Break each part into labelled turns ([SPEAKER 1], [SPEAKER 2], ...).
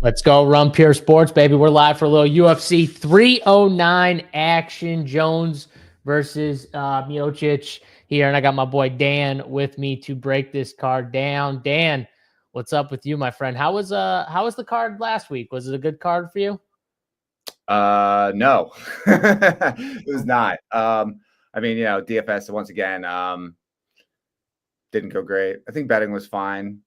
[SPEAKER 1] Let's go run Pure Sports, baby. We're live for a little UFC 309 action. Jones versus MIOCIC here. And I got my boy Dan with me to break this card down. Dan, what's up with you, my friend? How was the card last week? Was it a good card for you?
[SPEAKER 2] No, it was not. I mean, DFS once again didn't go great. I think betting was fine.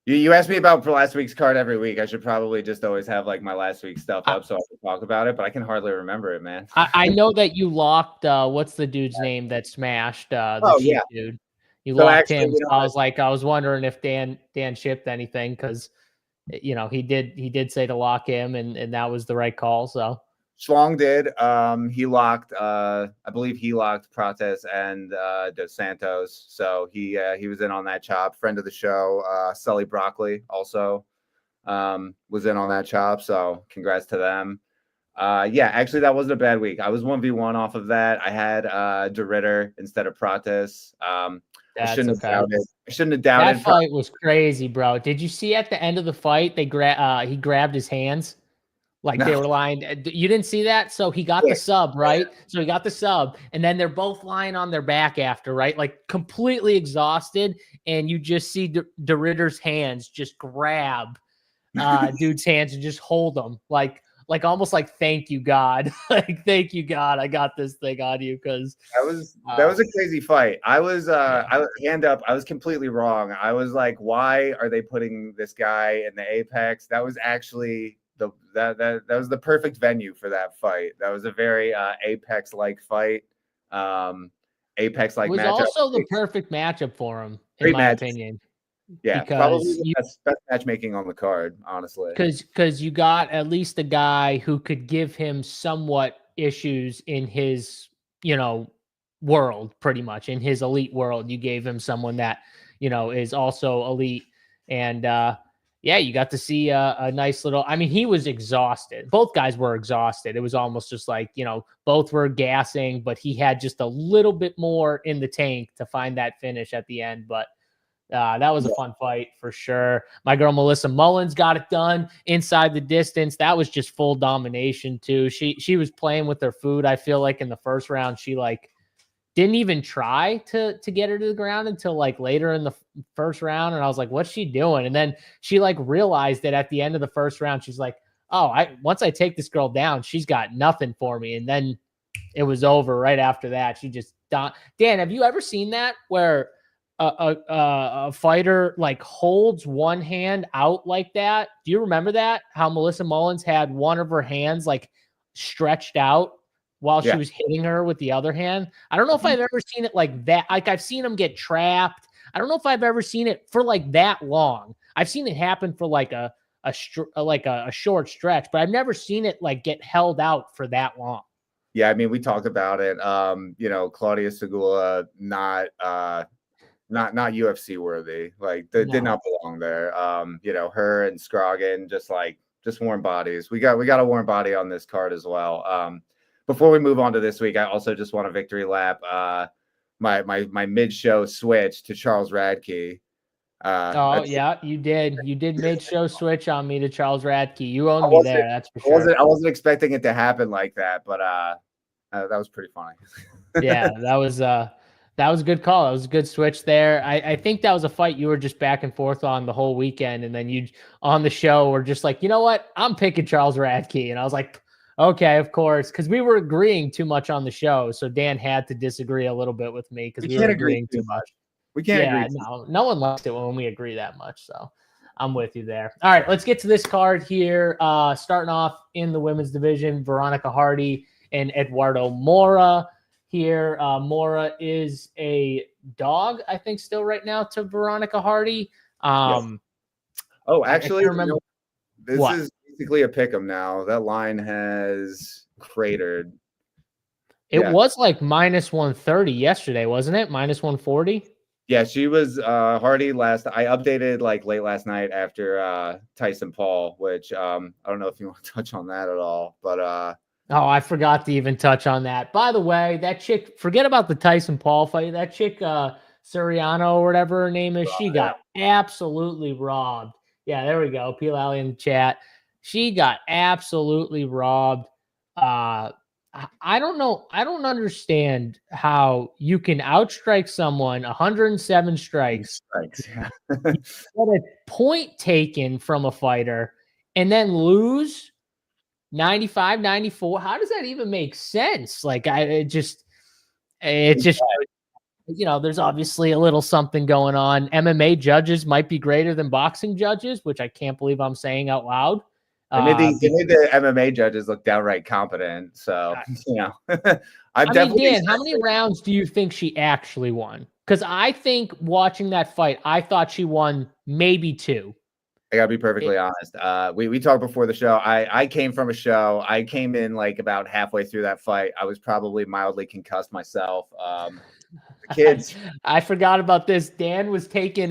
[SPEAKER 2] You asked me about for last week's card every week. I should probably just always have like my last week's stuff up so I can talk about it, but I can hardly remember it, man.
[SPEAKER 1] I know that you locked what's the dude's name that smashed the cheap dude. You locked him. So I was wondering if Dan shipped anything because he did say to lock him and that was the right call. So
[SPEAKER 2] Schlong did. He locked I believe he locked Prates and Dos Santos. So he was in on that chop. Friend of the show, Sully Broccoli also was in on that chop. So congrats to them. Yeah, actually that wasn't a bad week. I was 1v1 off of that. I had DeRitter instead of Prates. I shouldn't have doubted.
[SPEAKER 1] That fight was crazy, bro. Did you see at the end of the fight he grabbed his hands? They were lying. You didn't see that? So he got the sub, right? So he got the sub, and then they're both lying on their back after, right? Like completely exhausted, and you just see DeRitter's hands just grab dude's hands and just hold them, like almost like thank you God, like thank you God, I got this thing on you because
[SPEAKER 2] that was a crazy fight. I was hand up. I was completely wrong. I was like, why are they putting this guy in the Apex? That was actually that was the perfect venue for that fight. That was a very Apex-like fight. Apex-like matchup.
[SPEAKER 1] It was also the perfect matchup for him, in my opinion.
[SPEAKER 2] Yeah, probably the best matchmaking on the card, honestly.
[SPEAKER 1] Because you got at least a guy who could give him somewhat issues in his, world, pretty much. In his elite world, you gave him someone that, is also elite. And yeah, you got to see a nice little, I mean, he was exhausted. Both guys were exhausted. It was almost just like, both were gassing, but he had just a little bit more in the tank to find that finish at the end. But that was a fun fight for sure. My girl, Melissa Mullins, got it done inside the distance. That was just full domination too. She was playing with her food. I feel like in the first round, she didn't even try to get her to the ground until later in the first round. And I was like, what's she doing? And then she realized that at the end of the first round, she's like, oh, once I take this girl down, she's got nothing for me. And then it was over right after that. She just Dan, have you ever seen that where a fighter holds one hand out like that? Do you remember that? How Melissa Mullins had one of her hands stretched out while she was hitting her with the other hand. I don't know if I've ever seen it like that. I've seen them get trapped. I don't know if I've ever seen it for that long. I've seen it happen for a short stretch, but I've never seen it get held out for that long.
[SPEAKER 2] Yeah, I mean, we talked about it. Claudia Segula, not UFC worthy. They did not belong there. Her and Scroggin just warm bodies. We got a warm body on this card as well. Before we move on to this week, I also just want a victory lap. My mid-show switch to Charles Radke.
[SPEAKER 1] Yeah, you did. You did mid-show switch on me to Charles Radke. You owned me there, that's for sure.
[SPEAKER 2] I wasn't expecting it to happen like that, but that was pretty funny.
[SPEAKER 1] Yeah, that was a good call. That was a good switch there. I think that was a fight you were just back and forth on the whole weekend, and then you on the show were just like, you know what? I'm picking Charles Radke, and I was like, okay, of course, because we were agreeing too much on the show, so Dan had to disagree a little bit with me because we were agreeing too much.
[SPEAKER 2] We can't agree.
[SPEAKER 1] No one likes it when we agree that much, so I'm with you there. All right, let's get to this card here. Starting off in the women's division, Veronica Hardy and Eduardo Mora here. Mora is a dog, I think, still right now to Veronica Hardy.
[SPEAKER 2] Yes. Oh, actually, this is basically a pick 'em now. That line has cratered.
[SPEAKER 1] It was minus 130 yesterday, wasn't it? Minus 140.
[SPEAKER 2] Yeah, she was Hardy last. I updated late last night after Tyson Paul, which I don't know if you want to touch on that at all, but
[SPEAKER 1] oh, I forgot to even touch on that. By the way, that chick, forget about the Tyson Paul fight. That chick, Suriano or whatever her name is, she got absolutely robbed. Yeah, there we go. Peel Alley in the chat. She got absolutely robbed. I don't know. I don't understand how you can outstrike someone 107 strikes,
[SPEAKER 2] Yeah.
[SPEAKER 1] get a point taken from a fighter, and then lose 95, 94. How does that even make sense? Like, it just there's obviously a little something going on. MMA judges might be greater than boxing judges, which I can't believe I'm saying out loud.
[SPEAKER 2] They made the MMA judges look downright competent. So,
[SPEAKER 1] I mean, Dan, how many rounds do you think she actually won? Because I think watching that fight, I thought she won maybe 2.
[SPEAKER 2] I gotta be perfectly honest. We talked before the show. I came from a show. I came in like about halfway through that fight. I was probably mildly concussed myself. The kids.
[SPEAKER 1] I forgot about this. Dan was taking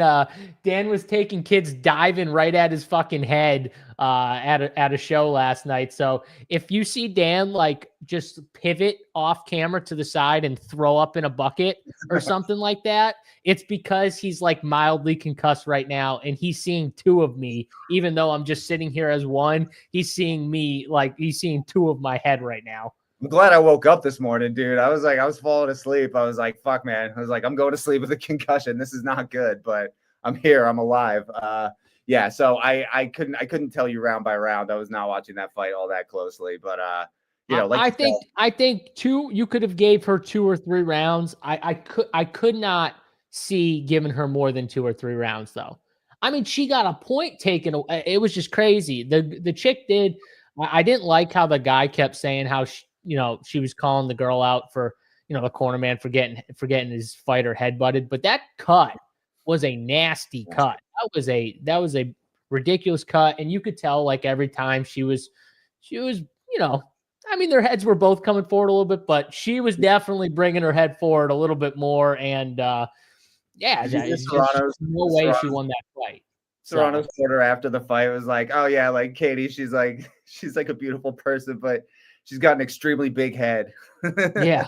[SPEAKER 1] kids diving right at his fucking head at a show last night. So if you see Dan like just pivot off camera to the side and throw up in a bucket or something like that, it's because he's like mildly concussed right now and he's seeing 2 of me, even though I'm just sitting here as one. He's seeing me like he's seeing 2 of my head right now.
[SPEAKER 2] I'm glad I woke up this morning, dude. I was falling asleep. I was like, fuck, man. I was like, I'm going to sleep with a concussion. This is not good, but I'm here. I'm alive. Yeah. So I couldn't tell you round by round. I was not watching that fight all that closely, but like
[SPEAKER 1] I think 2, you could have gave her 2 or 3 rounds. I could not see giving her more than 2 or 3 rounds though. I mean, she got a point taken. It was just crazy. The chick did. I didn't like how the guy kept saying how she was calling the girl out for, the corner man for getting his fighter headbutted. But that cut was a nasty cut. That was a ridiculous cut. And you could tell like every time she was, I mean, their heads were both coming forward a little bit, but she was definitely bringing her head forward a little bit more. And there's no way she won that fight.
[SPEAKER 2] Serrano's quarter after the fight was like, oh yeah, like Katie, she's like a beautiful person, but she's got an extremely big head.
[SPEAKER 1] Yeah.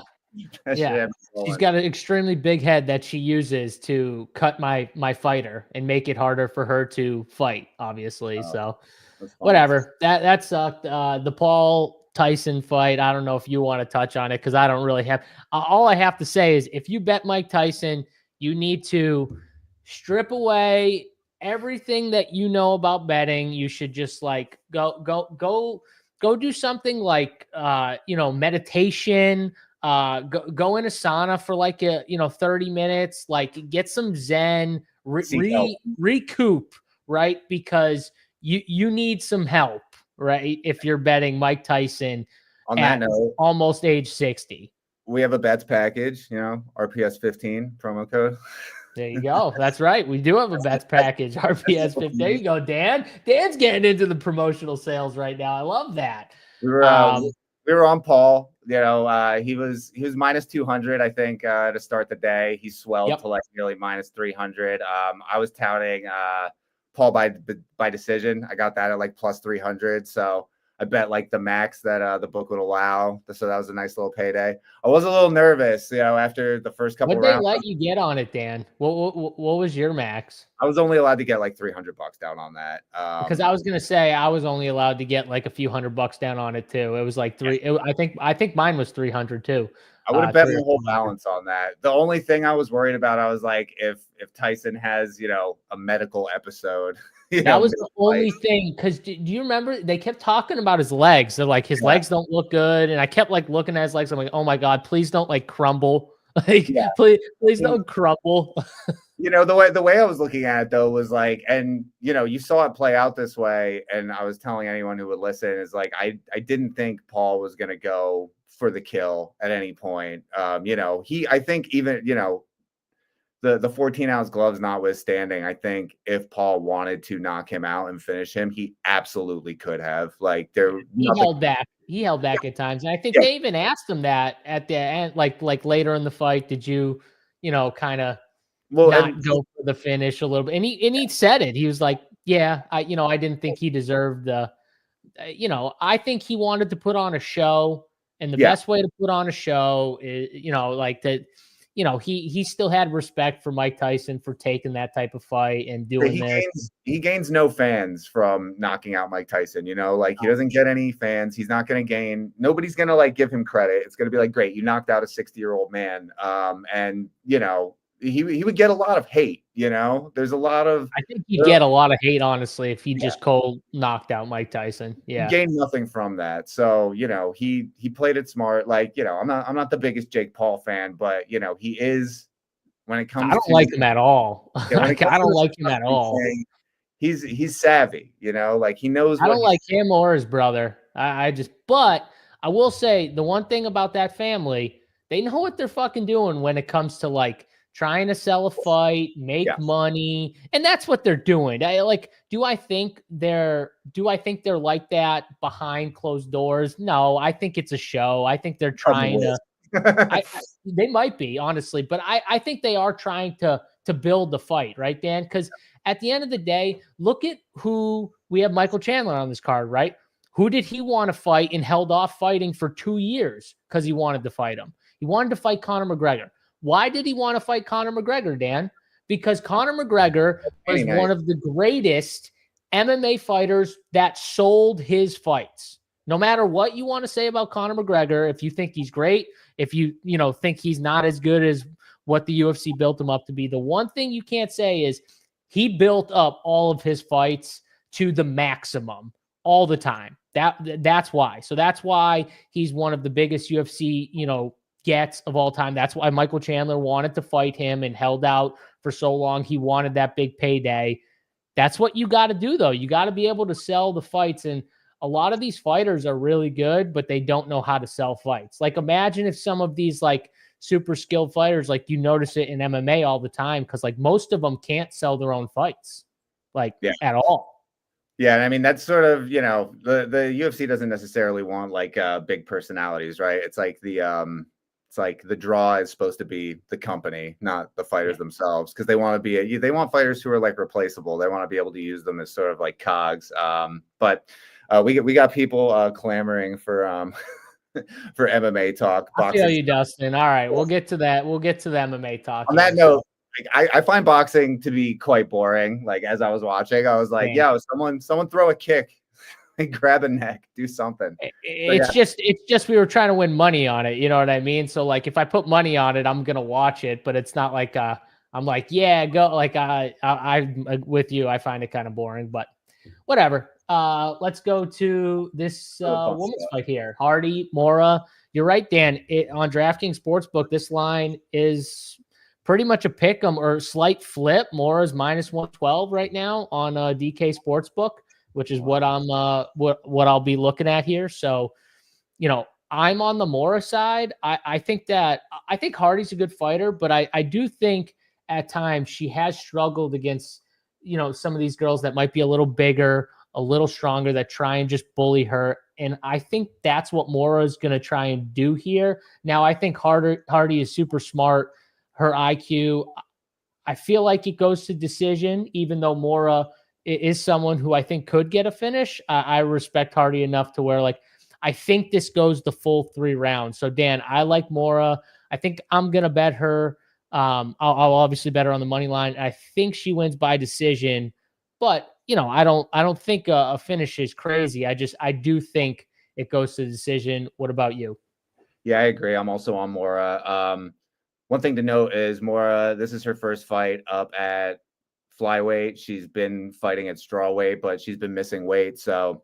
[SPEAKER 1] She's got an extremely big head that she uses to cut my fighter and make it harder for her to fight, obviously. So whatever. That sucked. The Paul Tyson fight, I don't know if you want to touch on it because I don't really have all I have to say is if you bet Mike Tyson, you need to strip away everything that you know about betting. You should just like go do something like meditation, go in a sauna for like 30 minutes, like get some zen, recoup, right? Because you need some help, right? If you're betting Mike Tyson
[SPEAKER 2] on that note,
[SPEAKER 1] almost age 60.
[SPEAKER 2] We have a bets package, RPS 15 promo code.
[SPEAKER 1] There you go. That's right. We do have a bets package, RPS 15. There you go, Dan. Dan's getting into the promotional sales right now. I love that.
[SPEAKER 2] We were on Paul. He was minus 200, I think, to start the day. He swelled to like nearly minus 300. I was touting Paul by decision. I got that at like plus 300. So I bet like the max that the book would allow. So that was a nice little payday. I was a little nervous, after the first couple rounds.
[SPEAKER 1] What did they let you get on it, Dan? What was your max?
[SPEAKER 2] I was only allowed to get like $300 down on that.
[SPEAKER 1] Because I was gonna say I was only allowed to get like a few $100 down on it too. It was like I think mine was 300 too.
[SPEAKER 2] I would have bet my whole balance on that. The only thing I was worried about, I was like, if Tyson has a medical episode.
[SPEAKER 1] That was the only thing. Because do you remember they kept talking about his legs? They're like his legs don't look good, and I kept like looking at his legs. I'm like, oh my god, please don't like crumble. Like please don't crumble.
[SPEAKER 2] The way I was looking at it though was like, and you saw it play out this way, and I was telling anyone who would listen is like I didn't think Paul was gonna go for the kill at any point. I think even the 14-ounce gloves notwithstanding, I think if Paul wanted to knock him out and finish him, he absolutely could have. Like
[SPEAKER 1] he held back. He held back at times, and I think they even asked him that at the end, like later in the fight. Did you, kind of not go for the finish a little bit? And he said it. He was like, "Yeah, I didn't think he deserved the, I think he wanted to put on a show, and the best way to put on a show is, like that." you know, he still had respect for Mike Tyson for taking that type of fight and doing this.
[SPEAKER 2] He gains no fans from knocking out Mike Tyson, you know, like he doesn't get any fans. He's not going to gain. Nobody's going to like give him credit. It's going to be like, great, you knocked out a 60-year-old man. And you know, he would get a lot of hate, you know. There's a lot of
[SPEAKER 1] I think he'd get a lot of hate, honestly, if he just cold knocked out Mike Tyson. Yeah.
[SPEAKER 2] He gained nothing from that. So, you know, he played it smart. Like, you know, I'm not the biggest Jake Paul fan, but you know, he is when it comes
[SPEAKER 1] I don't like him at all.
[SPEAKER 2] Yeah,
[SPEAKER 1] I don't like him at all.
[SPEAKER 2] He's savvy, you know, like he knows.
[SPEAKER 1] I don't like him or his brother. But I will say the one thing about that family, they know what they're fucking doing when it comes to like trying to sell a fight, make money, and that's what they're doing. Do I think they're like that behind closed doors? No, I think it's a show. I think they're trying to. They might be, honestly, but I think they are trying to build the fight, right, Dan? Because at the end of the day, look at who we have. Michael Chandler on this card, right? Who did he want to fight and held off fighting for 2 years because he wanted to fight him? He wanted to fight Conor McGregor. Why did he want to fight Conor McGregor, Dan? Because Conor McGregor was one of the greatest MMA fighters that sold his fights. No matter what you want to say about Conor McGregor, if you think he's great, if you think he's not as good as what the UFC built him up to be, the one thing you can't say is he built up all of his fights to the maximum all the time. That's why. So that's why he's one of the biggest UFC, gets of all time. That's why Michael Chandler wanted to fight him and held out for so long. He wanted that big payday. That's what you got to do, though. You got to be able to sell the fights. And a lot of these fighters are really good, but they don't know how to sell fights. Like, imagine if some of these like super skilled fighters, like you notice it in MMA all the time, because like most of them can't sell their own fights, at all.
[SPEAKER 2] Yeah, and I mean that's sort of, the UFC doesn't necessarily want like big personalities, right? It's like the draw is supposed to be the company, not the fighters themselves, because they want fighters who are like replaceable. They want to be able to use them as sort of like cogs. But we got people clamoring for for MMA talk.
[SPEAKER 1] I feel you, Dustin. All right, we'll get to that. We'll get to the MMA talk.
[SPEAKER 2] On that note, I find boxing to be quite boring. Like as I was watching, I was like, "Yo, someone throw a kick, grab a neck, do something."
[SPEAKER 1] It's just we were trying to win money on it. You know what I mean? So like, if I put money on it, I'm gonna watch it. But it's not like I'm like, yeah, go. Like I'm with you. I find it kind of boring, but whatever. Let's go to this women's fight here. Hardy, Mora. You're right, Dan. On DraftKings Sportsbook, this line is pretty much a pick 'em or slight flip. Mora's minus 112 right now on DK Sportsbook, which is what I'm what I'll be looking at here. So, I'm on the Mora side. I think Hardy's a good fighter, but I do think at times she has struggled against some of these girls that might be a little bigger, a little stronger, that try and just bully her. And I think that's what Mora is going to try and do here. Now, I think Hardy is super smart. Her IQ, I feel like it goes to decision, even though Mora is someone who I think could get a finish. I respect Hardy enough to where, I think this goes the full 3 rounds. So, Dan, I like Mora. I think I'm going to bet her. I'll obviously bet her on the money line. I think she wins by decision, but I don't think a finish is crazy. I do think it goes to decision. What about you?
[SPEAKER 2] Yeah, I agree. I'm also on Mora. One thing to note is Mora, this is her first fight up at flyweight. She's been fighting at strawweight, but she's been missing weight. So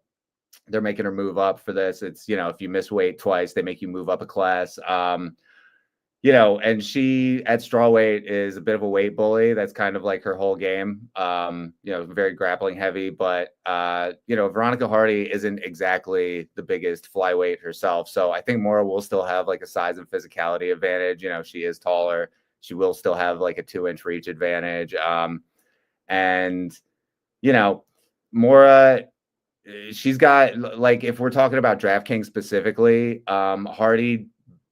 [SPEAKER 2] they're making her move up for this. It's, if you miss weight twice, they make you move up a class. And she at strawweight is a bit of a weight bully. That's kind of like her whole game. Very grappling heavy, but Veronica Hardy isn't exactly the biggest flyweight herself. So I think Mora will still have like a size and physicality advantage. She is taller. She will still have like a 2-inch reach advantage. Mora, she's got, like, if we're talking about DraftKings specifically, Hardy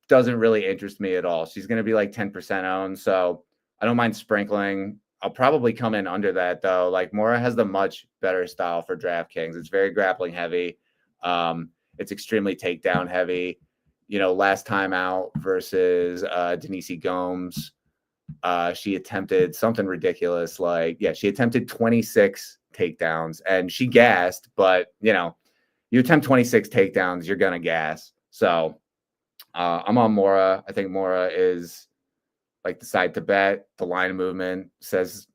[SPEAKER 2] doesn't really interest me at all. She's going to be like 10% owned. So I don't mind sprinkling. I'll probably come in under that though. Like Mora has the much better style for DraftKings. It's very grappling heavy. It's extremely takedown heavy. last time out versus Denise Gomes, she attempted something ridiculous. She attempted 26 takedowns and she gassed, but you attempt 26 takedowns, you're gonna gas. So I'm on Mora. I think Mora is like the side to bet. The line movement says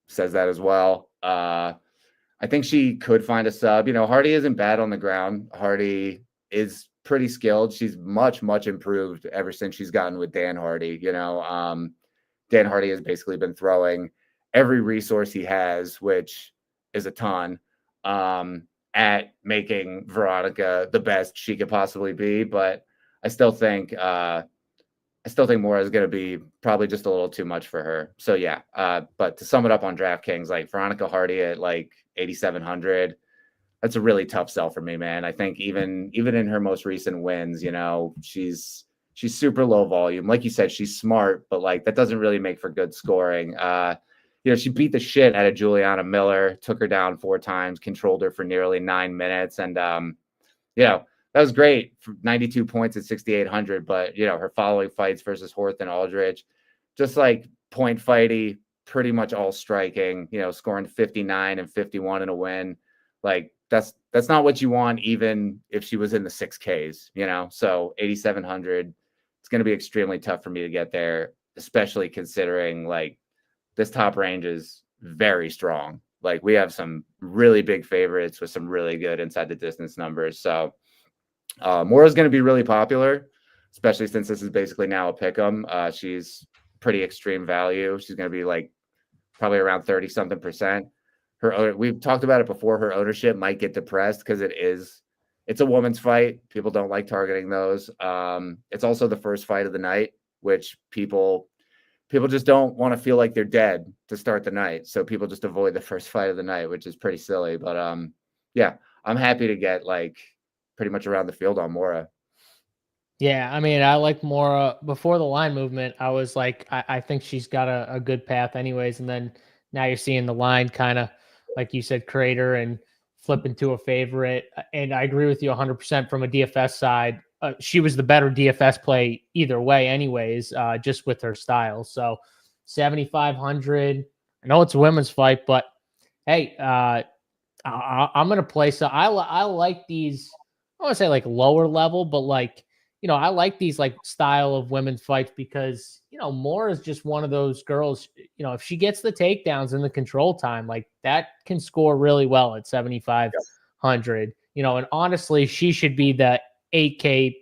[SPEAKER 2] that as well. I think she could find a sub. Hardy isn't bad on the ground. Hardy is pretty skilled. She's much, much improved ever since she's gotten with Dan Hardy. Dan Hardy has basically been throwing every resource he has, which is a ton, at making Veronica the best she could possibly be. But I still think Mora is going to be probably just a little too much for her. So yeah. But to sum it up on DraftKings, like Veronica Hardy at like 8,700, that's a really tough sell for me, man. I think even in her most recent wins, she's super low volume. Like you said, she's smart, but like that doesn't really make for good scoring. She beat the shit out of Juliana Miller, took her down 4 times, controlled her for nearly 9 minutes. And, that was great for 92 points at 6,800. But, her following fights versus Horth and Aldridge, just like point fighty, pretty much all striking, scoring 59 and 51 in a win. Like that's not what you want, even if she was in the 6Ks, so 8,700, it's going to be extremely tough for me to get there, especially considering like this top range is very strong. Like we have some really big favorites with some really good inside the distance numbers. So Mora's going to be really popular, especially since this is basically now a pick 'em. She's pretty extreme value. She's going to be like probably around 30 something percent. We've talked about it before. Her ownership might get depressed because it's a woman's fight. People don't like targeting those. It's also the first fight of the night, which people just don't want to feel like they're dead to start the night. So people just avoid the first fight of the night, which is pretty silly. But yeah, I'm happy to get like pretty much around the field on Mora.
[SPEAKER 1] Yeah, I mean, I like Mora. Before the line movement, I was like, I think she's got a good path anyways. And then now you're seeing the line kind of, like you said, crater and flip into a favorite. And I agree with you 100% from a DFS side. She was the better DFS play either way anyways, just with her style. So 7,500. I know it's a women's fight, but hey, I'm going to play. So I like these, I don't want to say like lower level, but like, I like these like style of women's fights because, Mora is just one of those girls, if she gets the takedowns and the control time, like that can score really well at 7,500, and honestly, she should be the 8K,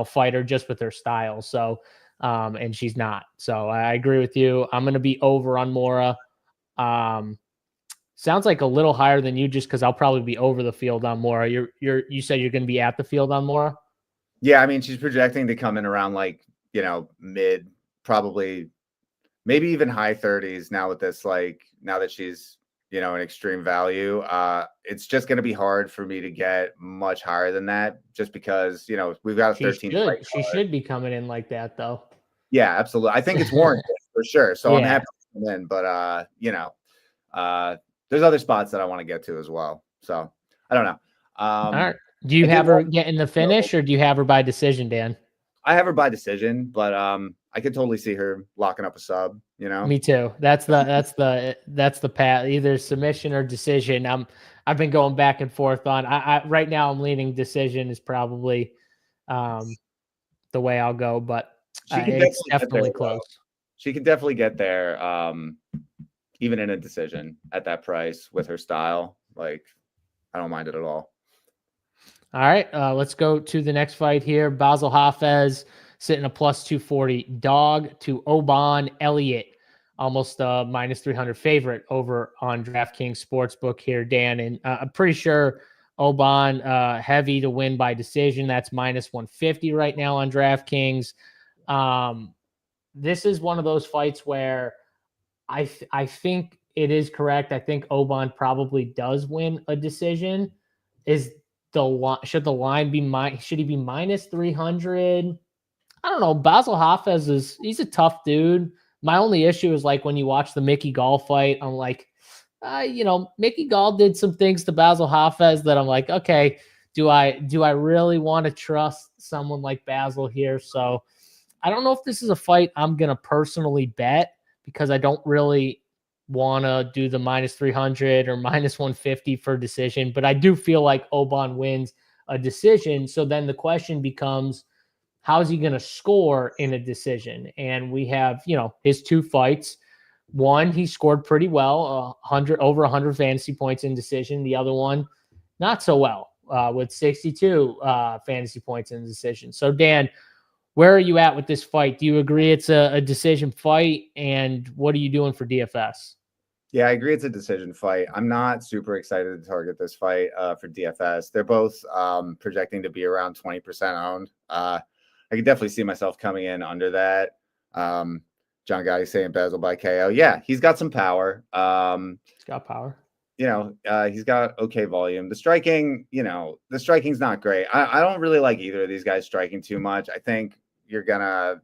[SPEAKER 1] fighter just with her style. So, and she's not. So I agree with you. I'm going to be over on Mora. Sounds like a little higher than you just because I'll probably be over the field on Mora. You said you're going to be at the field on Mora?
[SPEAKER 2] Yeah, I mean, she's projecting to come in around like, mid, probably maybe even high 30s now with this, like now that she's, an extreme value. It's just going to be hard for me to get much higher than that just because, we've got a 13.
[SPEAKER 1] She should be coming in like that though.
[SPEAKER 2] Yeah, absolutely. I think it's warranted for sure. So I'm happy to come in, but there's other spots that I want to get to as well. So I don't know.
[SPEAKER 1] All right. Do you have her getting the finish or do you have her by decision, Dan?
[SPEAKER 2] I have her by decision, but I could totally see her locking up a sub,
[SPEAKER 1] Me too. That's the path, either submission or decision. I've been going back and forth on I right now I'm leaning decision is probably the way I'll go, but it's definitely close.
[SPEAKER 2] She can definitely get there even in a decision at that price with her style. Like I don't mind it at all.
[SPEAKER 1] All right, let's go to the next fight here. Basel Hafez sitting a plus 240 dog to Oban Elliott, almost minus 300 favorite over on DraftKings Sportsbook here, Dan. And I'm pretty sure Oban heavy to win by decision. That's minus 150 right now on DraftKings. This is one of those fights where I think it is correct. I think Oban probably does win a decision. Should the line be should he be minus 300? I don't know. Basel Hafez he's a tough dude. My only issue is like when you watch the Mickey Gall fight, I'm like, Mickey Gall did some things to Basel Hafez that I'm like, okay, do I really want to trust someone like Basil here? So I don't know if this is a fight I'm going to personally bet, because I don't really want to do the minus 300 or minus 150 for decision, but I do feel like Oban wins a decision. So then the question becomes, how's he going to score in a decision? And we have, his 2 fights. One, he scored pretty well, over 100 fantasy points in decision. The other one, not so well, with 62 fantasy points in decision. So Dan, where are you at with this fight? Do you agree it's a decision fight? And what are you doing for DFS?
[SPEAKER 2] Yeah, I agree it's a decision fight. I'm not super excited to target this fight for DFS. They're both projecting to be around 20% owned. I could definitely see myself coming in under that. John Gotti saying Basil by KO. Yeah, he's got some power.
[SPEAKER 1] He's got power.
[SPEAKER 2] He's got okay volume. The striking's not great. I don't really like either of these guys striking too much. I think you're gonna,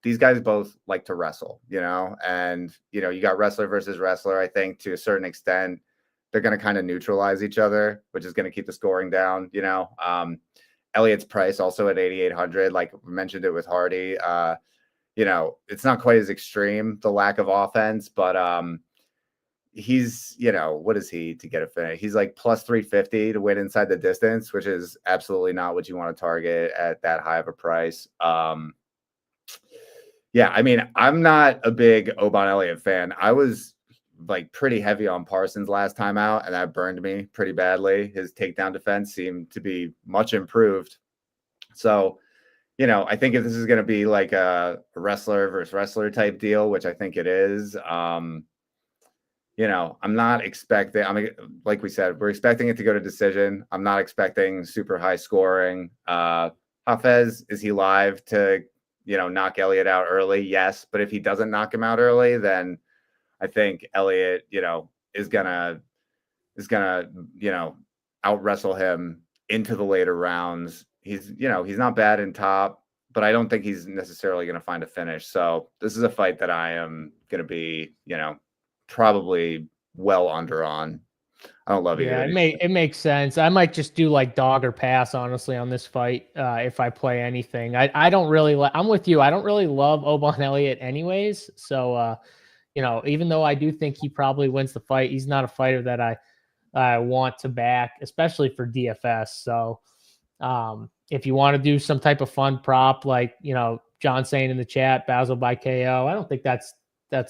[SPEAKER 2] these guys both like to wrestle, and, you got wrestler versus wrestler. I think to a certain extent, they're going to kind of neutralize each other, which is going to keep the scoring down, Elliott's price also at 8,800, like we mentioned it with Hardy. It's not quite as extreme, the lack of offense, but he's, what is he to get a finish? He's like plus 350 to win inside the distance, which is absolutely not what you want to target at that high of a price. Yeah, I mean, I'm not a big Oban Elliott fan. I was like pretty heavy on Parsons last time out, and that burned me pretty badly. His takedown defense seemed to be much improved. So, I think if this is going to be like a wrestler versus wrestler type deal, which I think it is, I'm not expecting, like we said, we're expecting it to go to decision. I'm not expecting super high scoring. Hafez, is he live to, knock Elliott out early? Yes. But if he doesn't knock him out early, then I think Elliott, is gonna, out wrestle him into the later rounds. He's not bad in top, but I don't think he's necessarily going to find a finish. So this is a fight that I am going to be, probably well under on. I don't love either.
[SPEAKER 1] Yeah, it makes sense. I might just do like dog or pass, honestly, on this fight if I play anything. I don't really I'm with you. I don't really love Oban Elliott anyways. So even though I do think he probably wins the fight, he's not a fighter that I want to back, especially for DFS. So if you want to do some type of fun prop, like John saying in the chat, Basil by KO, I don't think that's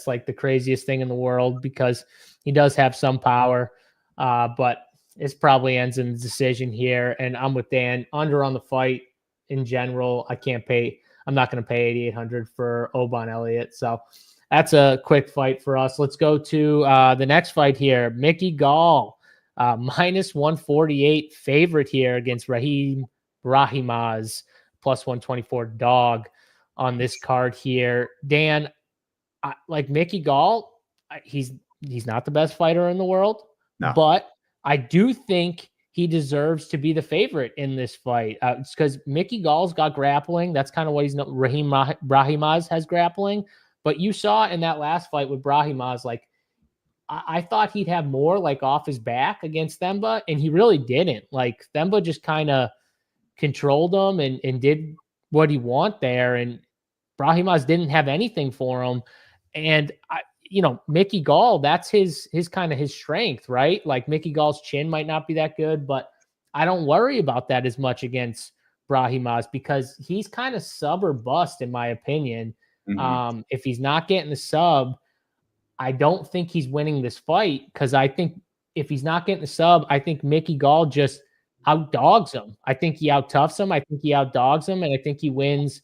[SPEAKER 1] like the craziest thing in the world, because he does have some power. But it probably ends in the decision here. And I'm with Dan, under on the fight in general. I'm not going to pay 8,800 for Oban Elliott. So that's a quick fight for us. Let's go to the next fight here. Mickey Gall, minus 148 favorite here against Brahimaj, plus 124 dog on this card here. Dan, like Mickey Gall, he's not the best fighter in the world. No. But I do think he deserves to be the favorite in this fight. It's because Mickey Gall's got grappling. That's kind of what he's Brahimaj has grappling. But you saw in that last fight with Brahimaj, like I thought he'd have more like off his back against Themba, and he really didn't. Like Themba just kind of controlled him and did what he want there. And Brahimaj didn't have anything for him. And Mickey Gall, that's his kind of his strength, right? Like Mickey Gall's chin might not be that good, but I don't worry about that as much against Brahimaj, because he's kind of sub or bust, in my opinion. Mm-hmm. If he's not getting the sub, I don't think he's winning this fight, because I think if he's not getting the sub, I think Mickey Gall just outdogs him. I think he out-toughs him. I think he outdogs him, and I think he wins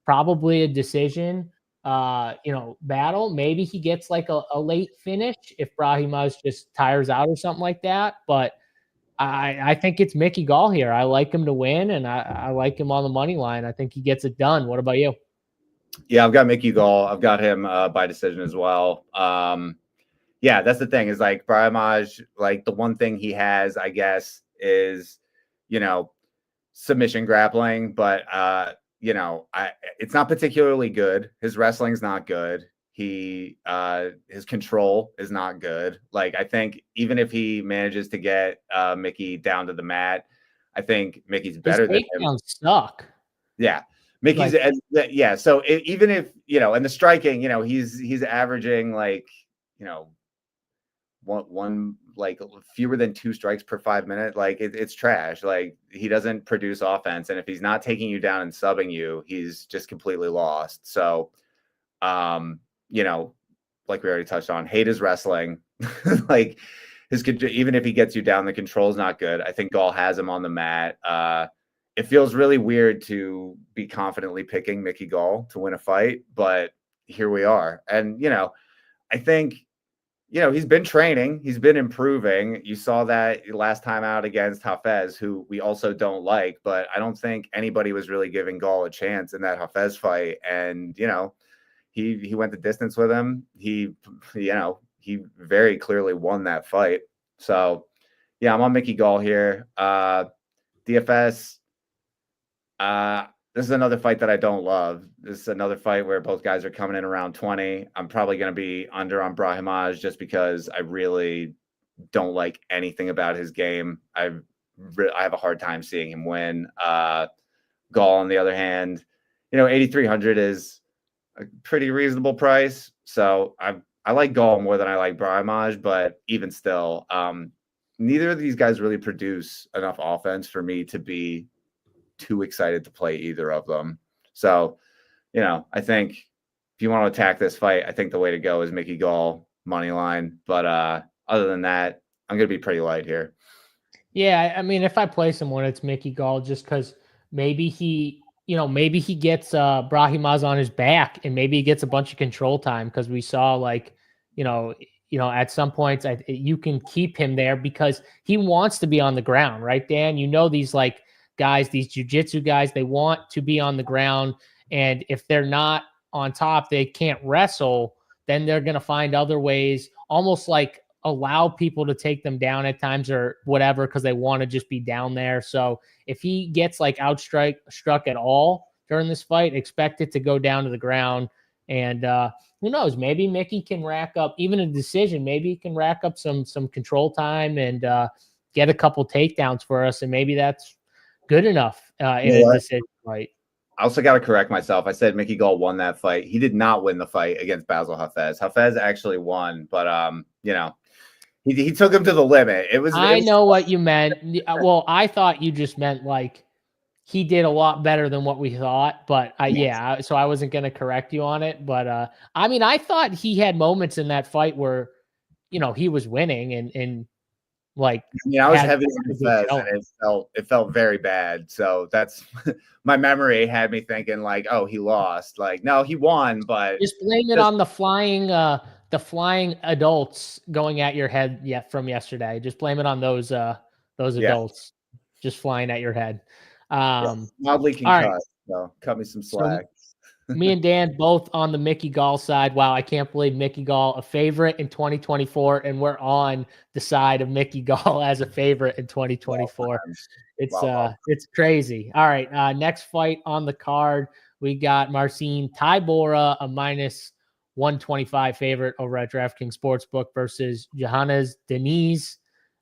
[SPEAKER 1] probably a decision. Battle. Maybe he gets like a late finish if Brahimaj just tires out or something like that. But I think it's Mickey Gall here. I like him to win, and I like him on the money line. I think he gets it done. What about you?
[SPEAKER 2] Yeah, I've got Mickey Gall. I've got him by decision as well. Yeah, that's the thing, is like Brahimaj, like the one thing he has, I guess, is, submission grappling, but it's not particularly good. His wrestling's not good. His control is not good. Like, I think even if he manages to get Mickey down to the mat, I think Mickey's
[SPEAKER 1] His
[SPEAKER 2] better than him.
[SPEAKER 1] takedowns suck.
[SPEAKER 2] Yeah. Mickey's
[SPEAKER 1] Like,
[SPEAKER 2] yeah. So even if, and the striking, he's averaging like, one like fewer than 2 strikes per 5 minutes. Like it's trash. Like he doesn't produce offense. And if he's not taking you down and subbing you, he's just completely lost. So, like we already touched on, hate his wrestling. Like even if he gets you down, the control's not good. I think Gull has him on the mat. It feels really weird to be confidently picking Mickey Gull to win a fight, but here we are. And, I think, he's been training, he's been improving. You saw that last time out against Hafez, who we also don't like, but I don't think anybody was really giving Gull a chance in that Hafez fight. And, he went the distance with him. He very clearly won that fight. So, yeah, I'm on Mickey Gull here. DFS. This is another fight that I don't love. This is another fight where both guys are coming in around 20. I'm probably going to be under on Brahimaj just because I really don't like anything about his game. I have a hard time seeing him win. Gull, on the other hand, 8,300 is a pretty reasonable price. So I like Gull more than I like Brahimaj, but even still, neither of these guys really produce enough offense for me to be too excited to play either of them. So, I think if you want to attack this fight, I think the way to go is Mickey Gull money line. But other than that, I'm going to be pretty light here.
[SPEAKER 1] Yeah, I mean, if I play someone, it's Mickey Gull, just because maybe he gets Brahimaj on his back, and maybe he gets a bunch of control time, because we saw at some points you can keep him there because he wants to be on the ground, right, Dan? These guys, these jiu-jitsu guys, they want to be on the ground, and if they're not on top, they can't wrestle, then they're going to find other ways, almost like allow people to take them down at times or whatever, because they want to just be down there. So if he gets struck at all during this fight, expect it to go down to the ground. And who knows, maybe Mickey can rack up even a decision. Maybe he can rack up some control time and get a couple takedowns for us, and maybe that's good enough in a decision fight.
[SPEAKER 2] I also got to correct myself. I said Mickey Gull won that fight. He did not win the fight against Basil Hafez. Hafez actually won, but he took him to the limit.
[SPEAKER 1] I know what you meant. Well, I thought you just meant he did a lot better than what we thought, but so I wasn't going to correct you on it. But I mean, I thought he had moments in that fight where, he was winning and I
[SPEAKER 2] was heavy on the Fez, and it felt very bad. So that's my memory had me thinking oh, he lost. No, he won, but
[SPEAKER 1] just blame it on the flying adults going at your head from yesterday. Just blame it on those adults just flying at your head.
[SPEAKER 2] Mildly concussed. Right. So cut me some slack.
[SPEAKER 1] Me and Dan both on the Mickey Gull side. Wow, I can't believe Mickey Gull a favorite in 2024, and we're on the side of Mickey Gull as a favorite in 2024. It's crazy. All right, next fight on the card, we got Marcin Tybura, a -125 favorite over at DraftKings Sportsbook versus Johannes Denise,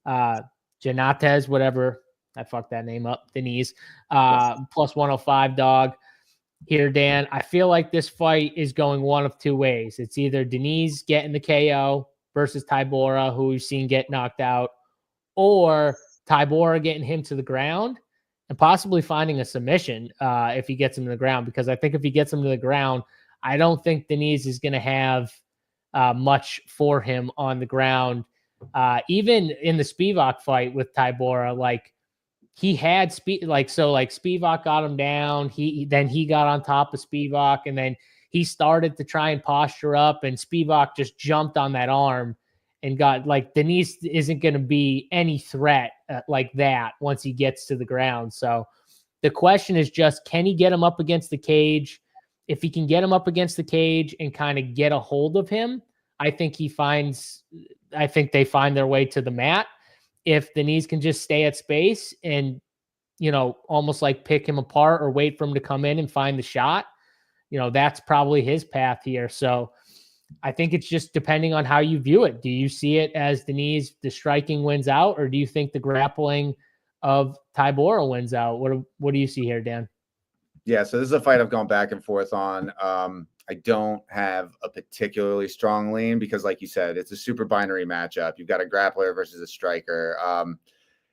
[SPEAKER 1] Janates, whatever. I fucked that name up. Denise, +105 dog. Here, Dan, I feel like this fight is going one of two ways. It's either Denise getting the KO versus Tybura, who we've seen get knocked out, or Tybura getting him to the ground and possibly finding a submission if he gets him to the ground. Because I think if he gets him to the ground, I don't think Denise is going to have much for him on the ground. Even in the Spivak fight with Tybura, he had Spivak got him down. He got on top of Spivak, and then he started to try and posture up, and Spivak just jumped on that arm and got Denise isn't going to be any threat like that once he gets to the ground. So the question is just, can he get him up against the cage? If he can get him up against the cage and kind of get a hold of him, I think they find their way to the mat. If Denise can just stay at space and, almost pick him apart or wait for him to come in and find the shot, that's probably his path here. So I think it's just depending on how you view it. Do you see it as Denise, the striking wins out, or do you think the grappling of Tybura wins out. What do you see here, Dan?
[SPEAKER 2] Yeah, so this is a fight I've gone back and forth on. I don't have a particularly strong lean because, like you said, it's a super binary matchup. You've got a grappler versus a striker.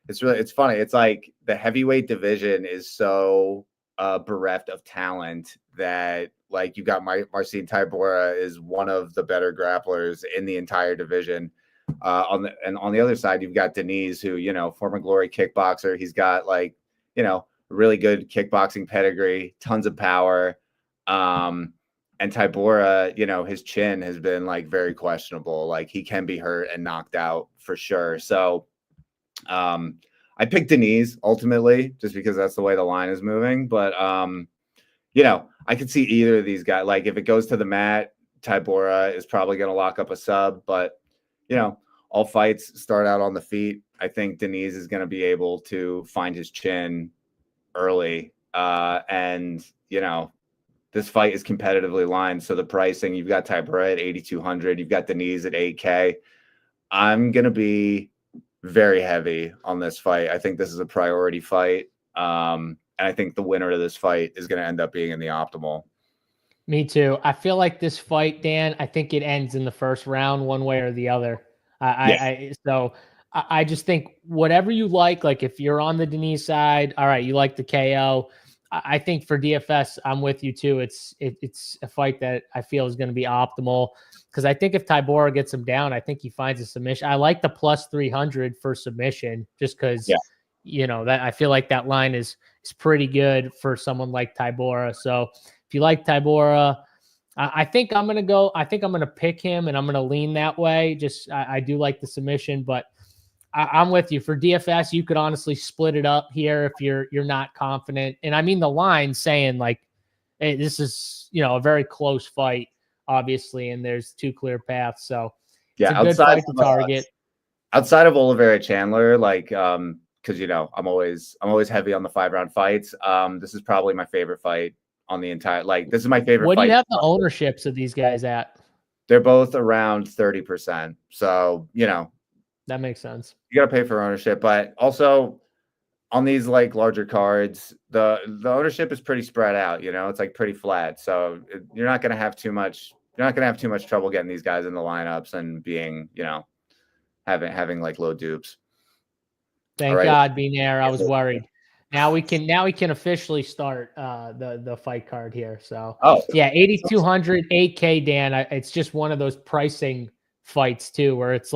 [SPEAKER 2] It's funny. It's like the heavyweight division is so bereft of talent that, like, you got Marcin Tybura is one of the better grapplers in the entire division. On the other side, you've got Denise, who, former Glory kickboxer. He's got, like, really good kickboxing pedigree, tons of power. And Tybura, his chin has been, like, very questionable. Like, he can be hurt and knocked out for sure. So I picked Denise ultimately just because that's the way the line is moving. But I could see either of these guys. Like, if it goes to the mat, Tybura is probably going to lock up a sub. But all fights start out on the feet. I think Denise is going to be able to find his chin early. This fight is competitively lined. So the pricing, you've got Tybura at 8,200. You've got Denise at 8K. I'm going to be very heavy on this fight. I think this is a priority fight. And I think the winner of this fight is going to end up being in the optimal.
[SPEAKER 1] Me too. I feel like this fight, Dan, I think it ends in the first round one way or the other. So I just think whatever you like if you're on the Denise side, all right, you like the KO. I think for DFS, I'm with you too. It's a fight that I feel is going to be optimal because I think if Tybura gets him down, I think he finds a submission. I like the plus 300 for submission just because, that I feel like that line is pretty good for someone like Tybura. So if you like Tybura, I think I'm going to pick him and I'm going to lean that way. Just I do like the submission, but I'm with you. For DFS, you could honestly split it up here if you're not confident. And I mean the line saying like, hey, this is a very close fight, obviously, and there's two clear paths. So it's a good fight to target.
[SPEAKER 2] Outside of Oliveira Chandler, because I'm always heavy on the 5-round fights. This is probably my favorite fight on the entire. This is my favorite.
[SPEAKER 1] What
[SPEAKER 2] fight.
[SPEAKER 1] Do you have the ownerships of these guys at?
[SPEAKER 2] They're both around 30%. So
[SPEAKER 1] that makes sense.
[SPEAKER 2] You got to pay for ownership, but also on these larger cards, the ownership is pretty spread out. It's pretty flat. So you're not going to have too much. You're not going to have too much trouble getting these guys in the lineups and being, having low dupes.
[SPEAKER 1] Thank God, Binair. I was worried. Now we can officially start the fight card here. So 8,200, 8K, Dan. It's just one of those pricing fights too, where it's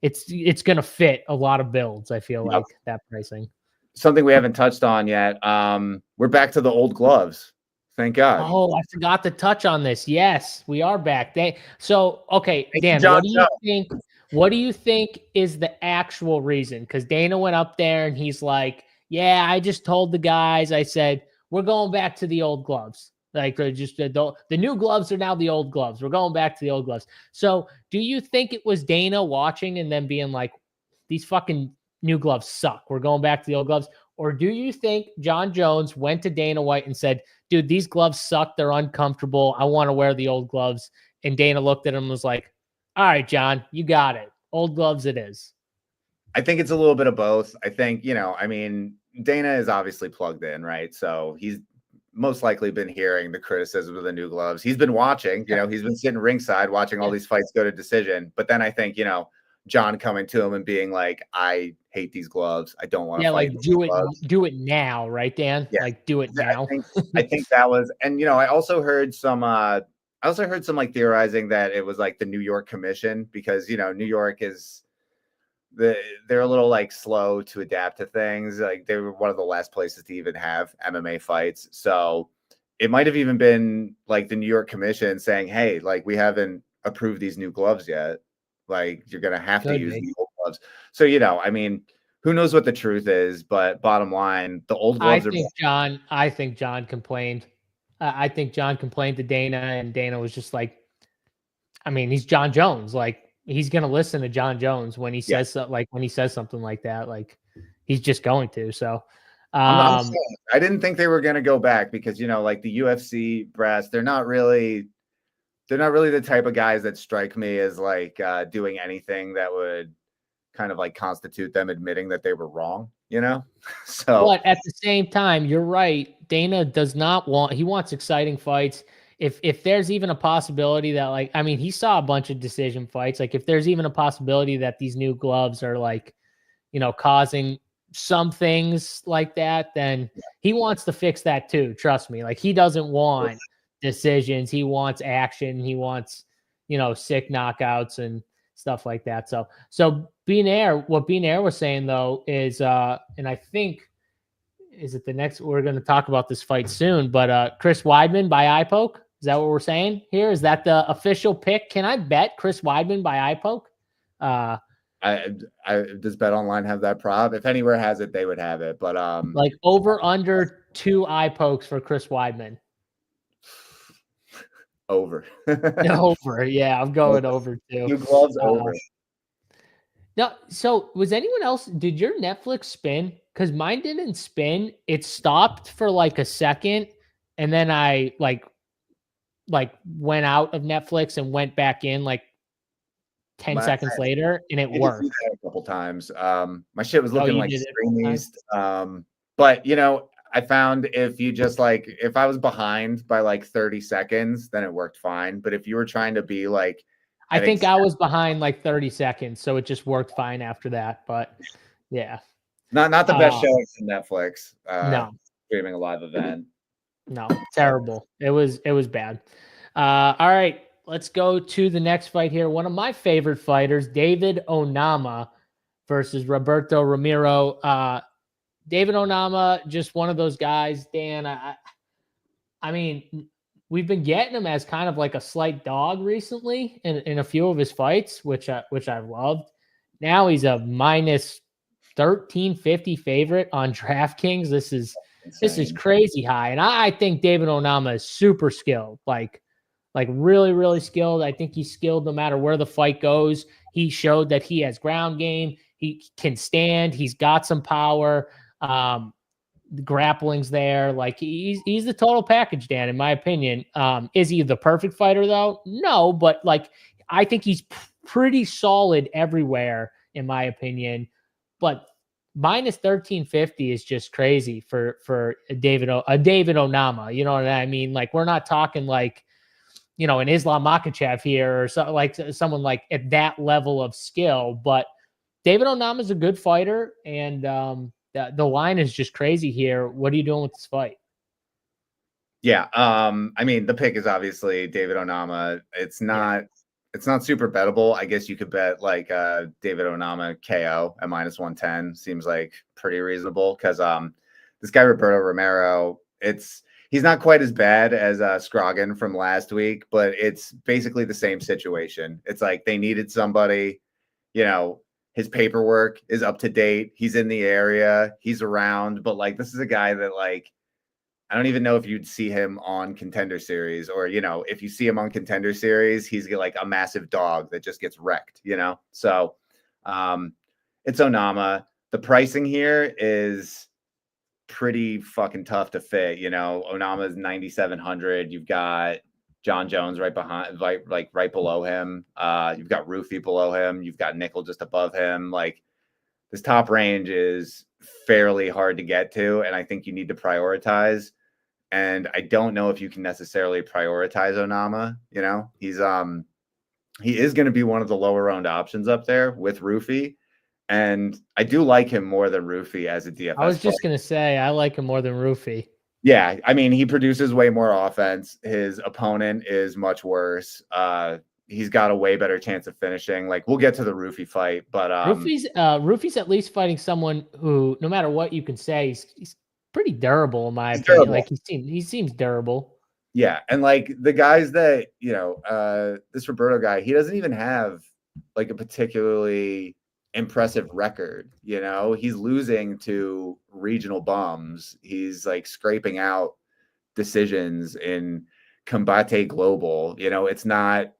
[SPEAKER 1] it's going to fit a lot of builds. I feel like that pricing.
[SPEAKER 2] Something we haven't touched on yet. We're back to the old gloves. Thank God.
[SPEAKER 1] Oh, I forgot to touch on this. Yes, we are back. Dan, what do you think is the actual reason? Because Dana went up there and he's like, yeah, I just told the guys, I said, we're going back to the old gloves. The new gloves are now the old gloves. We're going back to the old gloves. So do you think it was Dana watching and then being like, these fucking new gloves suck, we're going back to the old gloves? Or do you think John Jones went to Dana White and said, dude, these gloves suck, they're uncomfortable, I want to wear the old gloves? And Dana looked at him and was like, all right, John, you got it. Old gloves it is.
[SPEAKER 2] I think it's a little bit of both. I think, Dana is obviously plugged in, right? So he's most likely been hearing the criticism of the new gloves. He's been watching, he's been sitting ringside watching all these fights go to decision. But then I think, John coming to him and being like, I hate these gloves. I don't want to fight.
[SPEAKER 1] Do it now, right, Dan?
[SPEAKER 2] Yeah.
[SPEAKER 1] Do it now.
[SPEAKER 2] I think that was, and I also heard some theorizing that it was the New York Commission because New York is they're a little slow to adapt to things. They were one of the last places to even have MMA fights. So it might have even been the New York Commission saying, hey, we haven't approved these new gloves yet. You're going to have to use the old gloves. So, who knows what the truth is, but bottom line, the old gloves
[SPEAKER 1] I think John complained. I think John complained to Dana and Dana was just like, he's John Jones. He's going to listen to John Jones when he says when he says something like that, he's just going to. So
[SPEAKER 2] I didn't think they were going to go back because, the UFC brass, they're not really the type of guys that strike me as doing anything that would kind of constitute them admitting that they were wrong. you know? So
[SPEAKER 1] but at the same time, you're right. Dana does not want, he wants exciting fights. If there's even a possibility that, like, I mean, he saw a bunch of decision fights. Like, if there's even a possibility that these new gloves are like, causing some things like that, then he wants to fix that too. Trust me. Like, he doesn't want decisions. He wants action. He wants, sick knockouts and stuff like that. So what Bean Air was saying though is, and I think, is it the next, we're going to talk about this fight soon, but Chris Weidman by eye poke. Is that what we're saying here? Is that the official pick? Can I bet Chris Weidman by eye poke?
[SPEAKER 2] Does Bet Online have that prop? If anywhere has it, they would have it. But
[SPEAKER 1] like over under 2 eye pokes for Chris Weidman.
[SPEAKER 2] Over.
[SPEAKER 1] Over. Yeah, I'm going over too.
[SPEAKER 2] New gloves over.
[SPEAKER 1] No, so was anyone else? Did your Netflix spin? Because mine didn't spin. It stopped for like a second, and then I like went out of Netflix and went back in like 10 seconds later, and it worked
[SPEAKER 2] a couple times. My shit was looking like extremist. But I found if you just if I was behind by like 30 seconds, then it worked fine. But if you were trying to be like,
[SPEAKER 1] I think I was behind like 30 seconds, so it just worked fine after that. But yeah,
[SPEAKER 2] not the best show on Netflix.
[SPEAKER 1] No,
[SPEAKER 2] streaming a live event.
[SPEAKER 1] No, terrible. It was bad. All right, let's go to the next fight here. One of my favorite fighters, David Onama versus Roberto Romero. David Onama, just one of those guys, Dan. I mean, we've been getting him as kind of like a slight dog recently in a few of his fights, which I've loved. Now he's a minus 1350 favorite on DraftKings. This is crazy high, and I think David Onama is super skilled, like really, really skilled. I think he's skilled no matter where the fight goes. He showed that he has ground game. He can stand. He's got some power. The grappling's there. Like he's the total package, Dan, in my opinion. Is he the perfect fighter though? No, but like I think he's pretty solid everywhere, in my opinion. But minus 1350 is just crazy for David Onama. You know what I mean? Like we're not talking like an Islam Makhachev here or so, like someone like at that level of skill. But David Onama is a good fighter, and the line is just crazy here. What are you doing with this fight?
[SPEAKER 2] Yeah, I mean the pick is obviously David Onama. It's not super bettable. I guess you could bet like David Onama KO at minus 110. Seems like pretty reasonable because this guy Roberto Romero, he's not quite as bad as Scroggin from last week, but it's basically the same situation. It's like they needed somebody, his paperwork is up to date. He's in the area, he's around, but like this is a guy that like I don't even know if you'd see him on Contender Series or, if you see him on Contender Series, he's like a massive dog that just gets wrecked, So it's Onama. The pricing here is pretty fucking tough to fit. Onama is 9,700. You've got John Jones right behind, right below him. You've got Ruffy below him. You've got Nickel just above him. Like this top range is fairly hard to get to, and I think you need to prioritize. And I don't know if you can necessarily prioritize Onama. He is going to be one of the lower owned options up there with Ruffy. And I do like him more than Ruffy as a DFS.
[SPEAKER 1] I was just going to say, I like him more than Ruffy.
[SPEAKER 2] Yeah. I mean, he produces way more offense. His opponent is much worse. He's got a way better chance of finishing. Like we'll get to the Ruffy fight, but
[SPEAKER 1] Ruffy's at least fighting someone who, no matter what you can say, he's pretty durable in my opinion. Durable. Like he seems durable.
[SPEAKER 2] Yeah, and like the guys that this Roberto guy, he doesn't even have like a particularly impressive record. He's losing to regional bums. He's like scraping out decisions in Combate Global. It's not.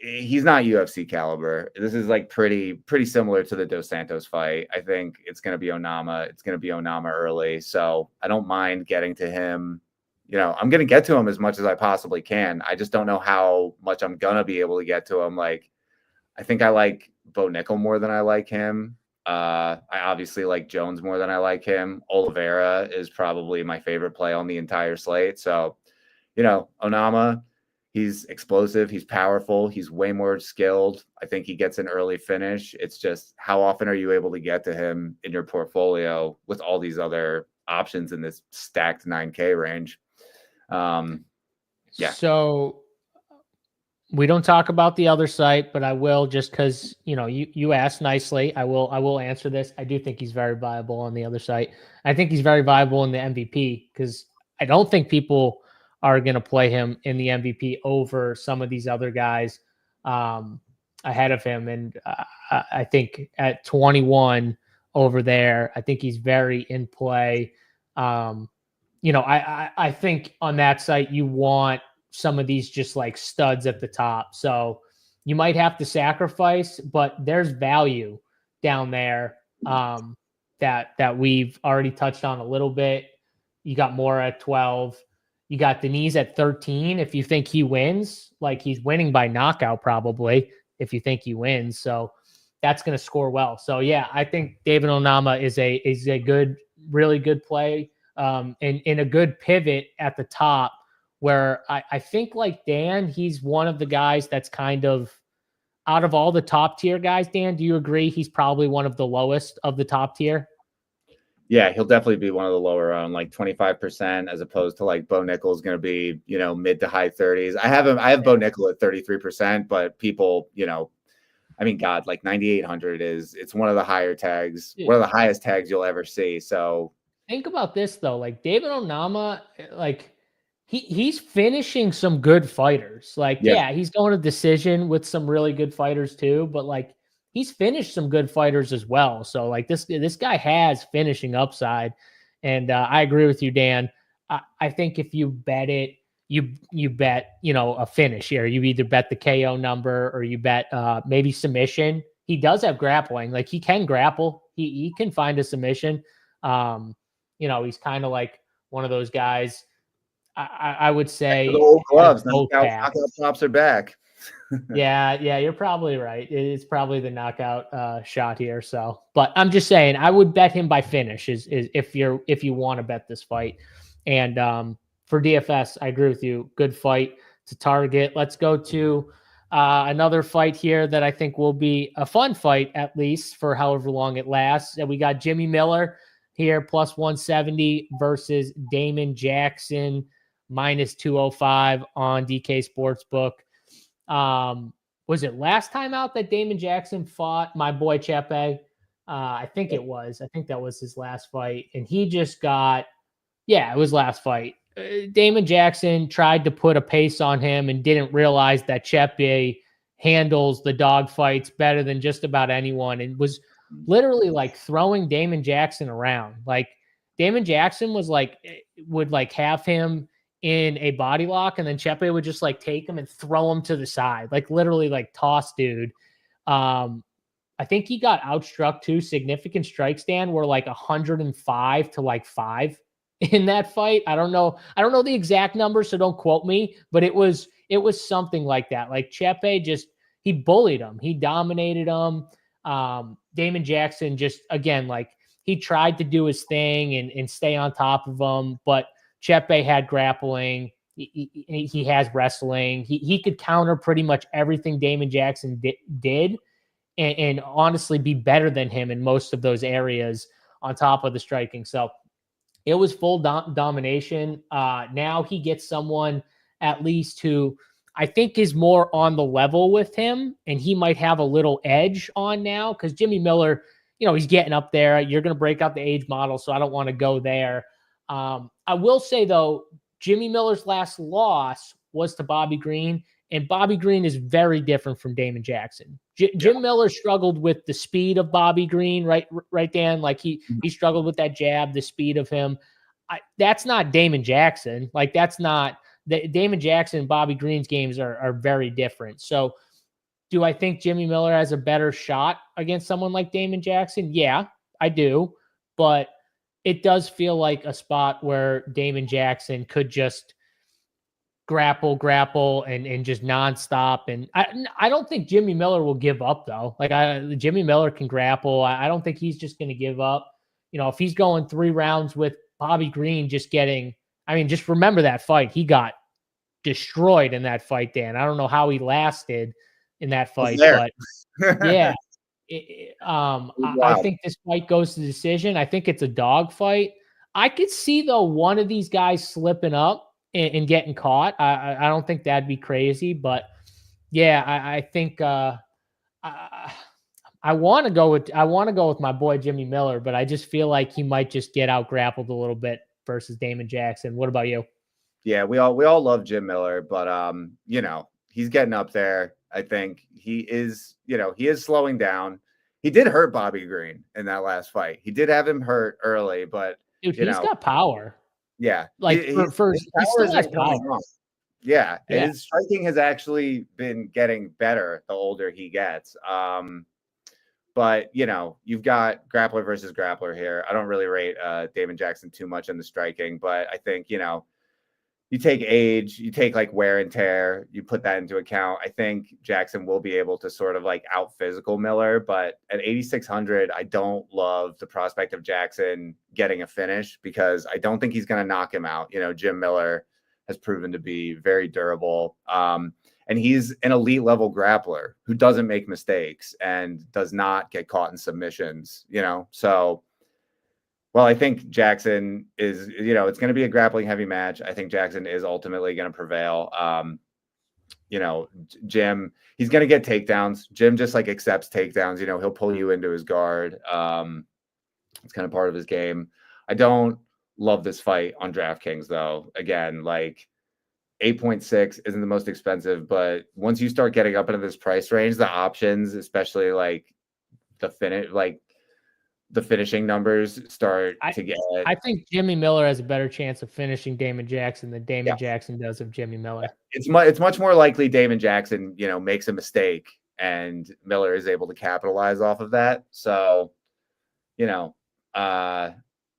[SPEAKER 2] He's not UFC caliber. This is like pretty similar to the Dos Santos fight. I think it's going to be Onama. It's going to be Onama early. So I don't mind getting to him. I'm going to get to him as much as I possibly can. I just don't know how much I'm going to be able to get to him. Like, I think I like Bo Nickel more than I like him. I obviously like Jones more than I like him. Oliveira is probably my favorite play on the entire slate. So, Onama, he's explosive, he's powerful, he's way more skilled. I think he gets an early finish. It's just how often are you able to get to him in your portfolio with all these other options in this stacked 9K range? Yeah.
[SPEAKER 1] So we don't talk about the other site, but I will, just because you asked nicely. I will answer this. I do think he's very viable on the other site. I think he's very viable in the MVP because I don't think people are going to play him in the MVP over some of these other guys ahead of him. And I think at 21 over there, I think he's very in play. I think on that site you want some of these just like studs at the top. So you might have to sacrifice, but there's value down there that we've already touched on a little bit. You got Mora at 12. You got Denise at 13. If you think he wins, like he's winning by knockout probably if you think he wins. So that's going to score well. So yeah, I think David Onama is a good, really good play and in a good pivot at the top where I think like Dan, he's one of the guys that's kind of out of all the top tier guys. Dan, do you agree he's probably one of the lowest of the top tier?
[SPEAKER 2] Yeah, he'll definitely be one of the lower around like 25% as opposed to like Bo Nickel's going to be, mid to high 30s. I have Bo Nickel at 33%, but people, God, like 9,800 it's one of the higher tags, one of the highest tags you'll ever see. So
[SPEAKER 1] think about this though, like David Onama, like he's finishing some good fighters. Like, yeah, he's going to decision with some really good fighters too, but like he's finished some good fighters as well. So like this guy has finishing upside. And I agree with you, Dan. I think if you bet it, you bet, a finish here. You either bet the KO number or you bet maybe submission. He does have grappling. Like he can grapple. He can find a submission. He's kind of like one of those guys. I would say
[SPEAKER 2] the old gloves, knockout chops are back.
[SPEAKER 1] yeah, you're probably right. It's probably the knockout shot here. So, but I'm just saying, I would bet him by finish is if you want to bet this fight. And for DFS, I agree with you. Good fight to target. Let's go to another fight here that I think will be a fun fight, at least for however long it lasts. And we got Jimmy Miller here plus 170 versus Damon Jackson minus 205 on DK Sportsbook. Was it last time out that Damon Jackson fought my boy Chepe? I think it was. I think that was his last fight. And he just got, it was last fight. Damon Jackson tried to put a pace on him and didn't realize that Chepe handles the dog fights better than just about anyone and was literally like throwing Damon Jackson around. Like Damon Jackson was like, would like have him in a body lock and then Chepe would just like take him and throw him to the side, like literally like toss dude. I think he got outstruck too. Significant strike stand were like 105 to like 5 in that fight. I don't know the exact number, so don't quote me, but it was something like that. Like Chepe he bullied him. He dominated him. Damon Jackson just, again, like he tried to do his thing and stay on top of him, but Chepe had grappling. He has wrestling. He could counter pretty much everything Damon Jackson did and honestly be better than him in most of those areas on top of the striking. So it was full domination. Now he gets someone at least who I think is more on the level with him, and he might have a little edge on now because Jimmy Miller, he's getting up there. You're going to break out the age model, so I don't want to go there. I will say, though, Jimmy Miller's last loss was to Bobby Green, and Bobby Green is very different from Damon Jackson. Jim Miller struggled with the speed of Bobby Green, right, Dan? Like he struggled with that jab, the speed of him. That's not Damon Jackson. Like that's not Damon Jackson and Bobby Green's games are very different. So do I think Jimmy Miller has a better shot against someone like Damon Jackson? Yeah, I do. But it does feel like a spot where Damon Jackson could just grapple, and just nonstop. And I don't think Jimmy Miller will give up though. Like Jimmy Miller can grapple. I don't think he's just going to give up. You know, if he's going 3 rounds with Bobby Green, just remember that fight. He got destroyed in that fight, Dan. I don't know how he lasted in that fight, but yeah. I think this fight goes to decision. I think it's a dog fight. I could see though one of these guys slipping up and getting caught. I don't think that'd be crazy, but yeah, I think I want to go with my boy Jimmy Miller, but I just feel like he might just get out grappled a little bit versus Damon Jackson. What about you?
[SPEAKER 2] Yeah, we all love Jim Miller, but you know, he's getting up there. I think he is slowing down. He did hurt Bobby Green in that last fight. He did have him hurt early, but
[SPEAKER 1] dude, he's got power.
[SPEAKER 2] Yeah,
[SPEAKER 1] like he still has power.
[SPEAKER 2] Yeah, his striking has actually been getting better the older he gets. But you know, you've got grappler versus grappler here. I don't really rate Damon Jackson too much in the striking, but I think, you know, you take age, you take like wear and tear, you put that into account. I think Jackson will be able to sort of like out physical Miller, but at 8,600, I don't love the prospect of Jackson getting a finish because I don't think he's going to knock him out. You know, Jim Miller has proven to be very durable. And he's an elite level grappler who doesn't make mistakes and does not get caught in submissions, you know? So, well, I think Jackson is, you know, it's going to be a grappling heavy match. I think Jackson is ultimately going to prevail. You know, Jim, he's going to get takedowns. Jim just like accepts takedowns. You know, he'll pull you into his guard. It's kind of part of his game. I don't love this fight on DraftKings though. Again, like 8.6 isn't the most expensive, but once you start getting up into this price range, the options, especially like the finishing numbers start to get.
[SPEAKER 1] I think Jimmy Miller has a better chance of finishing Damon Jackson than Damon Jackson does of Jimmy Miller.
[SPEAKER 2] It's much more likely Damon Jackson, you know, makes a mistake and Miller is able to capitalize off of that. So, you know,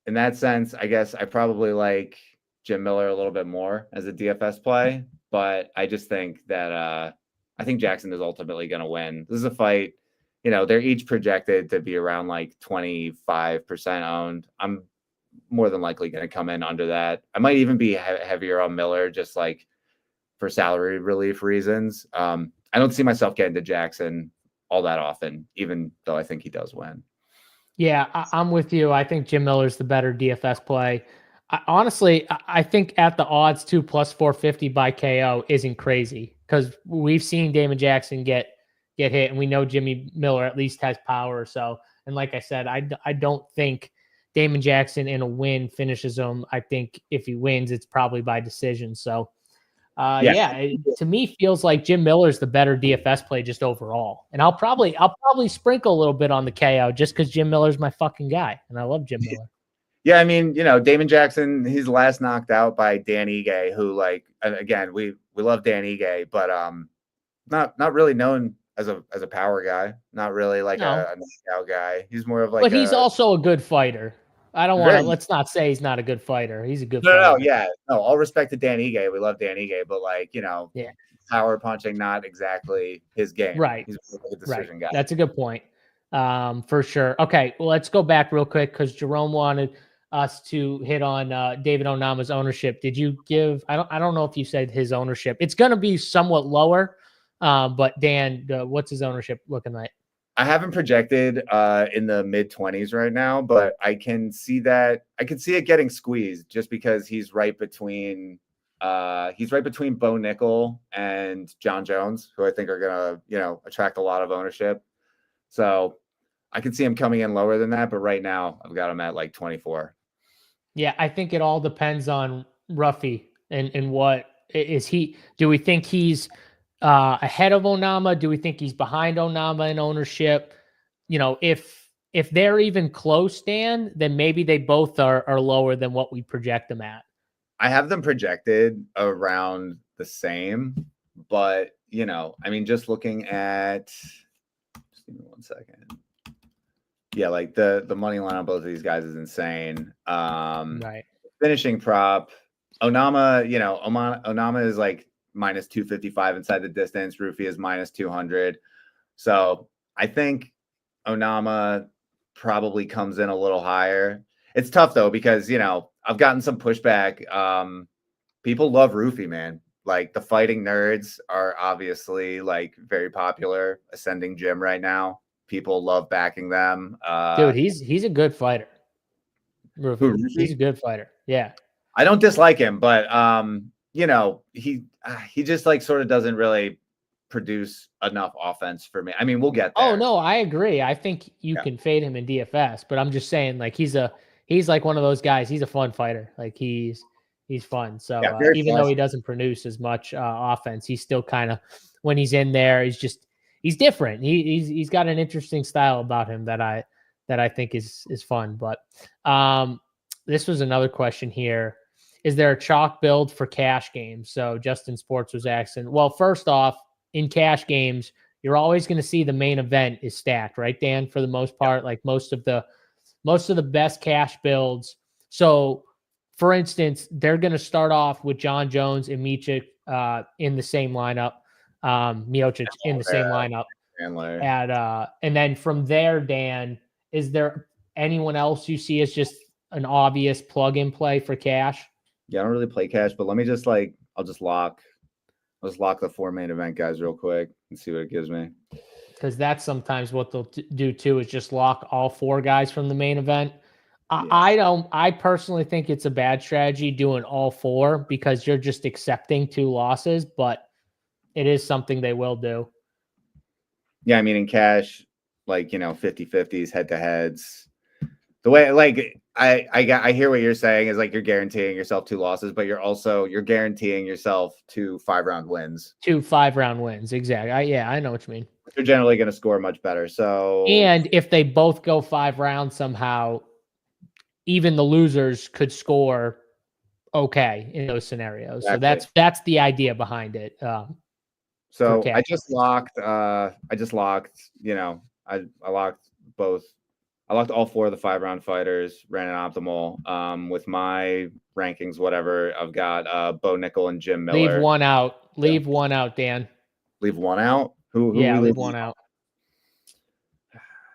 [SPEAKER 2] in that sense, I guess I probably like Jim Miller a little bit more as a DFS play, but I just think that I think Jackson is ultimately going to win. This is a fight. You know, they're each projected to be around like 25% owned. I'm more than likely going to come in under that. I might even be heavier on Miller just like for salary relief reasons. I don't see myself getting to Jackson all that often, even though I think he does win.
[SPEAKER 1] Yeah, I'm with you. I think Jim Miller's the better DFS play. Honestly, I think at the odds too, plus 450 by KO isn't crazy because we've seen Damon Jackson get hit, and we know Jimmy Miller at least has power. So, and like I said, I don't think Damon Jackson in a win finishes him. I think if he wins, it's probably by decision. So, to me, feels like Jim Miller's the better DFS play just overall. And I'll probably sprinkle a little bit on the KO just because Jim Miller's my fucking guy, and I love Jim Miller.
[SPEAKER 2] Yeah, I mean, you know, Damon Jackson, he's last knocked out by Dan Ige, who, like, again, we love Dan Ige, but not really known as a power guy, not really like a knockout guy. He's more of like,
[SPEAKER 1] but he's also a good fighter. I don't want to. Let's not say he's not a good fighter. He's a good fighter.
[SPEAKER 2] No. All respect to Dan Ige. We love Dan Ige, but like, you know, power punching, not exactly his game.
[SPEAKER 1] Right.
[SPEAKER 2] He's like a decision guy.
[SPEAKER 1] That's a good point. For sure. Okay, well, let's go back real quick because Jerome wanted us to hit on David Onama's ownership. Did you give? I don't know if you said his ownership. It's going to be somewhat lower. But Dan, what's his ownership looking like?
[SPEAKER 2] I haven't projected in the mid-20s right now, but I can see that. I can see it getting squeezed just because he's right between Bo Nickel and John Jones, who I think are gonna, you know, attract a lot of ownership. So I can see him coming in lower than that, but right now I've got him at like 24.
[SPEAKER 1] Yeah, I think it all depends on Ruffy and what is he. Do we think he's ahead of Onama? Do we think he's behind Onama in ownership? You know, if they're even close, Dan, then maybe they both are lower than what we project them at.
[SPEAKER 2] I have them projected around the same, but you know, I mean, just looking at, just give me 1 second. Yeah, like the money line on both of these guys is insane.
[SPEAKER 1] Right.
[SPEAKER 2] Finishing prop, Onama, Onama is like minus 255 inside the distance. Ruffy is minus 200. So I think Onama probably comes in a little higher. It's tough though, because, I've gotten some pushback. People love Ruffy, man. Like the fighting nerds are obviously like very popular, ascending gym right now. People love backing them.
[SPEAKER 1] Dude, he's a good fighter. Ruffy. He's a good fighter. Yeah.
[SPEAKER 2] I don't dislike him, but he just like sort of doesn't really produce enough offense for me. I mean, we'll get there.
[SPEAKER 1] Oh no, I agree. I think you can fade him in DFS, but I'm just saying, like he's like one of those guys. He's a fun fighter. Like he's fun. So even though he doesn't produce as much offense, he's still kind of, when he's in there, he's different. He's got an interesting style about him that I think is fun. But this was another question here. Is there a chalk build for cash games? So Justin Sports was asking. Well, first off, in cash games, you're always going to see the main event is stacked, right, Dan? For the most part, like most of the best cash builds. So, for instance, they're going to start off with John Jones and MIOCIC in the same lineup. MIOCIC in the same lineup. And then from there, Dan, is there anyone else you see as just an obvious plug and play for cash?
[SPEAKER 2] Yeah, I don't really play cash, but let me just let's lock the 4 main event guys real quick and see what it gives me.
[SPEAKER 1] Because that's sometimes what they'll do too, is just lock all 4 guys from the main event. Yeah. I personally think it's a bad strategy doing all 4 because you're just accepting 2 losses, but it is something they will do.
[SPEAKER 2] Yeah, I mean, in cash, 50-50s, head-to-heads. The way, I hear what you're saying is you're guaranteeing yourself 2 losses, but you're guaranteeing yourself 2 5-round wins.
[SPEAKER 1] 2 5-round wins, exactly. I know what you mean.
[SPEAKER 2] They're generally going to score much better. So,
[SPEAKER 1] and if they both go 5 rounds somehow, even the losers could score okay in those scenarios. Exactly. So that's the idea behind it.
[SPEAKER 2] So I just locked. I locked both. I locked all 4 of the 5-round fighters, ran an optimal. With my rankings, whatever, I've got Bo Nickel and Jim Miller.
[SPEAKER 1] Leave one out. Leave one out, Dan.
[SPEAKER 2] Leave one out? Who
[SPEAKER 1] leave one out.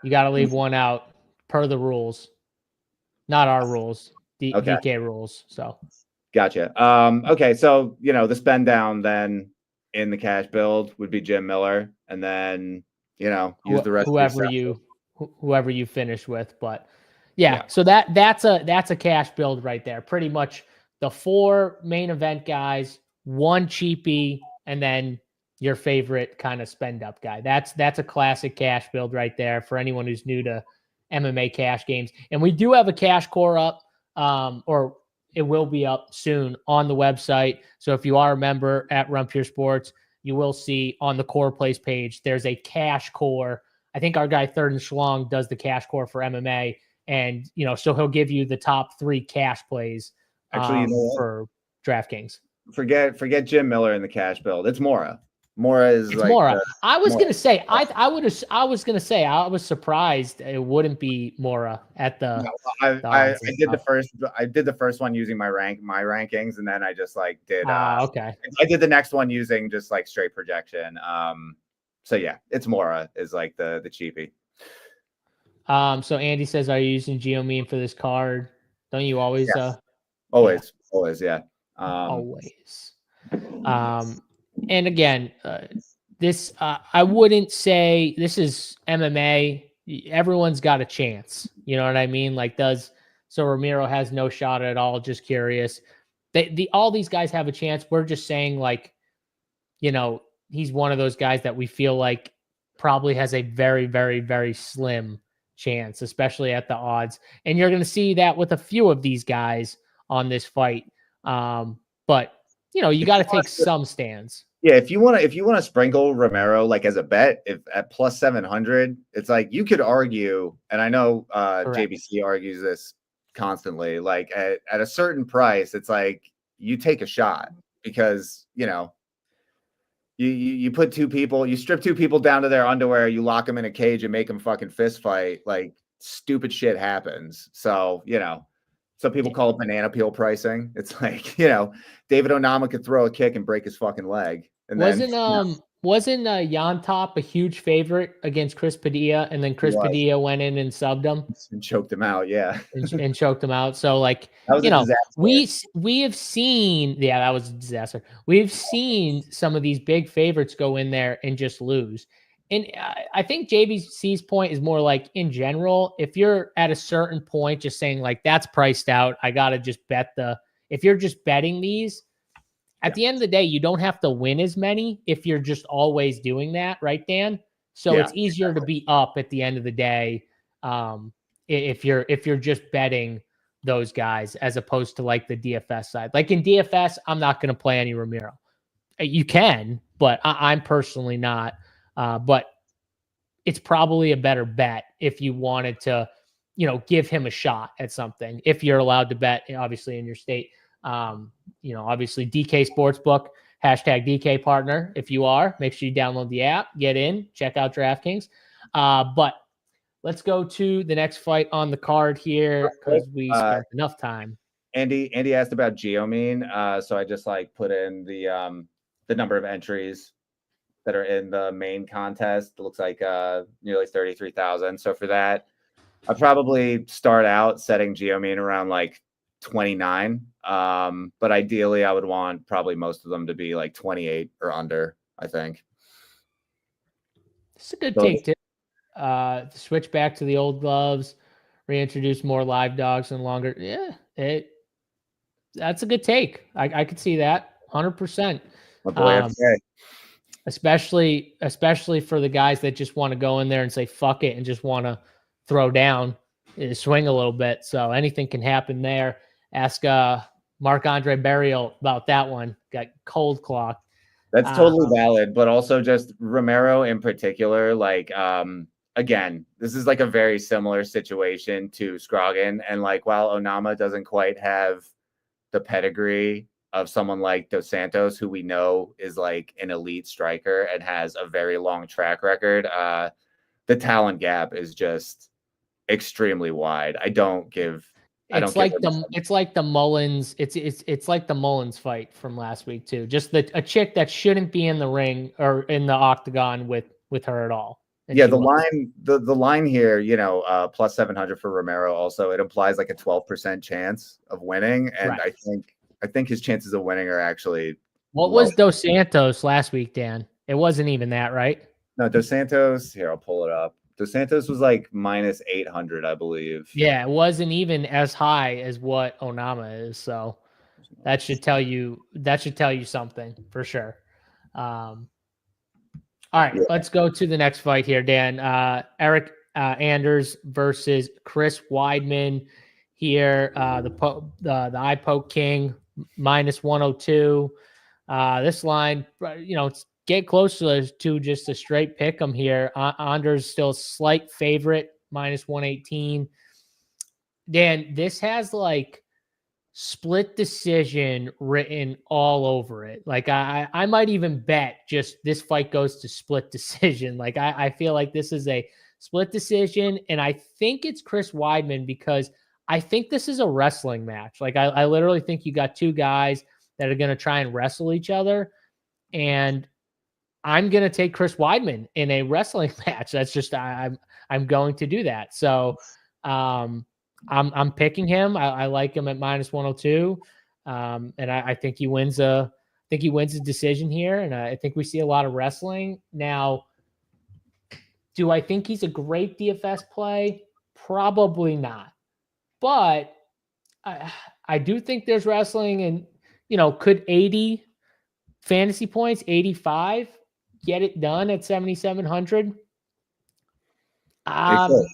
[SPEAKER 1] You got to leave one out per the rules. Not our rules. DK rules. So.
[SPEAKER 2] Gotcha. Okay, so the spend down then in the cash build would be Jim Miller, and then use the rest
[SPEAKER 1] whoever you finish with. But yeah. So that's a cash build right there. Pretty much the 4 main event guys, 1 cheapie, and then your favorite kind of spend up guy. That's a classic cash build right there for anyone who's new to MMA cash games. And we do have a cash core up, or it will be up soon on the website. So if you are a member at Run Pure Sports, you will see on the core plays page, there's a cash core. I think our guy Third and Schlong does the cash core for MMA. And, so he'll give you the top 3 cash plays for DraftKings.
[SPEAKER 2] Forget Jim Miller in the cash build. It's Mora. Mora is
[SPEAKER 1] Mora. I was gonna say I was surprised it wouldn't be Mora at the.
[SPEAKER 2] No, I did the first one using my rankings, and then I just did.
[SPEAKER 1] Okay.
[SPEAKER 2] I did the next one using just straight projection. So yeah, it's Mora is the cheapie.
[SPEAKER 1] So Andy says, are you using Geomeme for this card? Don't you always?
[SPEAKER 2] Yes. Always, yeah.
[SPEAKER 1] Always. And again, this I wouldn't say this is MMA. Everyone's got a chance. You know what I mean? So Romero has no shot at all. Just curious. All these guys have a chance. We're just saying he's one of those guys that we feel like probably has a very, very, very slim chance, especially at the odds. And you're going to see that with a few of these guys on this fight. But you got to take some stands.
[SPEAKER 2] Yeah, if you want to sprinkle Romero as a bet, if at plus 700, it's you could argue, and I know JBC argues this constantly. At a certain price, it's you take a shot because you put 2 people, you strip 2 people down to their underwear, you lock them in a cage and make them fucking fist fight. Stupid shit happens. So Some people call it banana peel pricing. It's like, you know, David Onama could throw a kick and break his fucking leg. And
[SPEAKER 1] wasn't
[SPEAKER 2] then
[SPEAKER 1] wasn't Yontop a huge favorite against Chris Padilla, and then Chris Padilla went in and subbed him
[SPEAKER 2] and choked him out, yeah,
[SPEAKER 1] and choked him out. So like,
[SPEAKER 2] that was
[SPEAKER 1] you
[SPEAKER 2] a
[SPEAKER 1] know,
[SPEAKER 2] disaster.
[SPEAKER 1] we have seen, yeah, that was a disaster. We've seen some of these big favorites go in there and just lose. And I think JBC's point is more like, in general, if you're at a certain point, just saying like, that's priced out, I got to just bet if you're just betting these, at the end of the day, you don't have to win as many if you're just always doing that, right, Dan? So it's easier to be up at the end of the day if you're just betting those guys, as opposed to like the DFS side. Like in DFS, I'm not going to play any Romero. You can, but I'm personally not. But it's probably a better bet if you wanted to, you know, give him a shot at something. If you're allowed to bet, obviously in your state, you know, obviously DK Sportsbook, hashtag DK partner. If you are, make sure you download the app, get in, check out DraftKings. But let's go to the next fight on the card here, because we spent enough time.
[SPEAKER 2] Andy asked about Geomine, so I just like put in the number of entries that are in the main contest. It looks like nearly 33,000. So for that, I'd probably start out setting Geomine around like 29. But ideally, I would want probably most of them to be like 28 or under, I think.
[SPEAKER 1] It's a good take, too. Switch back to the old gloves, reintroduce more live dogs and longer. Yeah, that's a good take. I could see that 100%. Especially for the guys that just want to go in there and say fuck it and just want to throw down, swing a little bit. So anything can happen there. Ask Marc-Andre Burial about that one. Got cold clocked.
[SPEAKER 2] That's totally valid, but also just Romero in particular, like again, this is like a very similar situation to Scroggin. And like, while Onama doesn't quite have the pedigree of someone like Dos Santos, who we know is like an elite striker and has a very long track record, the talent gap is just extremely wide. It's like
[SPEAKER 1] the Mullins. It's like the Mullins fight from last week too. Just a chick that shouldn't be in the ring or in the octagon with her at all.
[SPEAKER 2] Yeah, the line here, you know, plus 700 for Romero. Also, it implies like a 12% chance of winning, and right. I think his chances of winning are actually.
[SPEAKER 1] What was Dos Santos last week, Dan? It wasn't even that, right?
[SPEAKER 2] No, Dos Santos. Here, I'll pull it up. Dos Santos was like minus 800, I believe.
[SPEAKER 1] Yeah, it wasn't even as high as what Onama is. So that should tell you something for sure. All right, let's go to the next fight here, Dan. Eric Anders versus Chris Weidman here. The eye poke king minus 102. This line, you know, it's get close to just a straight pick 'em here. Anders still slight favorite, minus 118. Dan, this has like split decision written all over it. Like I might even bet just this fight goes to split decision. Like I feel like this is a split decision, and I think it's Chris Weidman because I think this is a wrestling match. Like I literally think you got two guys that are going to try and wrestle each other, and I'm going to take Chris Weidman in a wrestling match. That's just I'm going to do that. So I'm picking him. I like him at minus 102, and I think he wins a decision here, and I think we see a lot of wrestling. Now, do I think he's a great DFS play? Probably not, but I do think there's wrestling, and you know, could 80 fantasy points, 85, get it done at 7,700?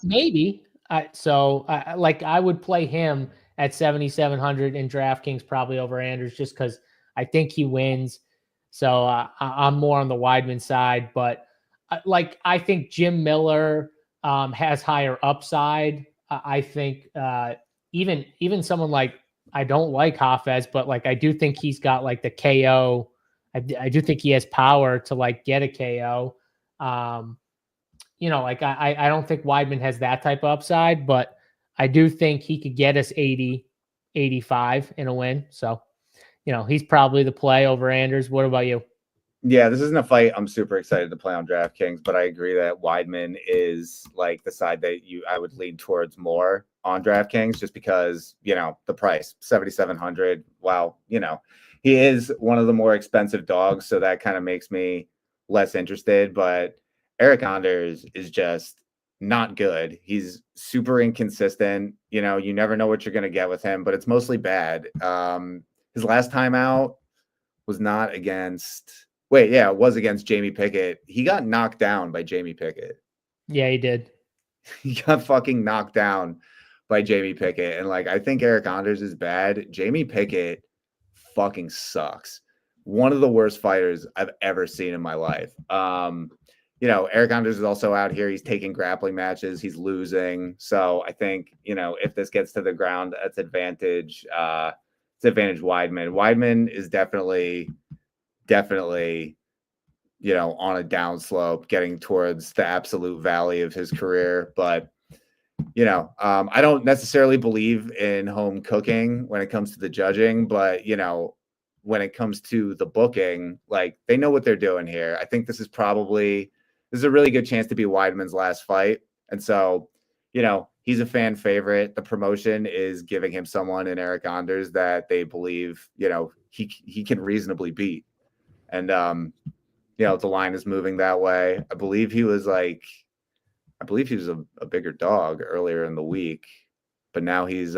[SPEAKER 1] Maybe. Like I would play him at 7,700 in DraftKings, probably over Anders, just because I think he wins. So I'm more on the Weidman side, but I think Jim Miller has higher upside. I think even someone like, I don't like Hafez, but like I do think he's got like the KO. I do think he has power to like get a KO. You know, like I don't think Weidman has that type of upside, but I do think he could get us 80 85 in a win. So, he's probably the play over Anders. What about you?
[SPEAKER 2] Yeah, this isn't a fight I'm super excited to play on DraftKings, but I agree that Weidman is like the side that I would lean towards more on DraftKings just because, the price, 7,700. Wow, he is one of the more expensive dogs, so that kind of makes me less interested, but Eric Anders is just not good. He's super inconsistent. You never know what you're going to get with him, but it's mostly bad. His last time out was not against it was against Jamie Pickett. He got knocked down by Jamie Pickett.
[SPEAKER 1] Yeah, he did.
[SPEAKER 2] He got fucking knocked down by Jamie Pickett. And I think Eric Anders is bad. Jamie Pickett fucking sucks. One of the worst fighters I've ever seen in my life. Eric Anders is also out here. He's taking grappling matches. He's losing. So I think, if this gets to the ground, that's advantage. It's advantage Weidman. Weidman is definitely, on a downslope, getting towards the absolute valley of his career. But, I don't necessarily believe in home cooking when it comes to the judging, but, when it comes to the booking, they know what they're doing here. I think this is a really good chance to be Weidman's last fight. And so, he's a fan favorite. The promotion is giving him someone in Eric Anders that they believe, he can reasonably beat. And, the line is moving that way. I believe he was a bigger dog earlier in the week, but now he's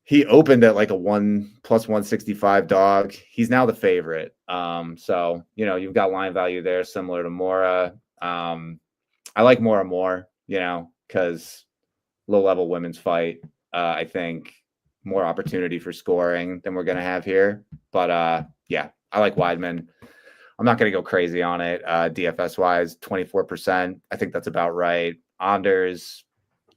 [SPEAKER 2] he opened at a 1+165 dog. He's now the favorite. So, you've got line value there similar to Mora. I like Mora more, because low level women's fight, I think more opportunity for scoring than we're going to have here. But I like Weidman. I'm not going to go crazy on it. DFS wise, 24%. I think that's about right. Anders,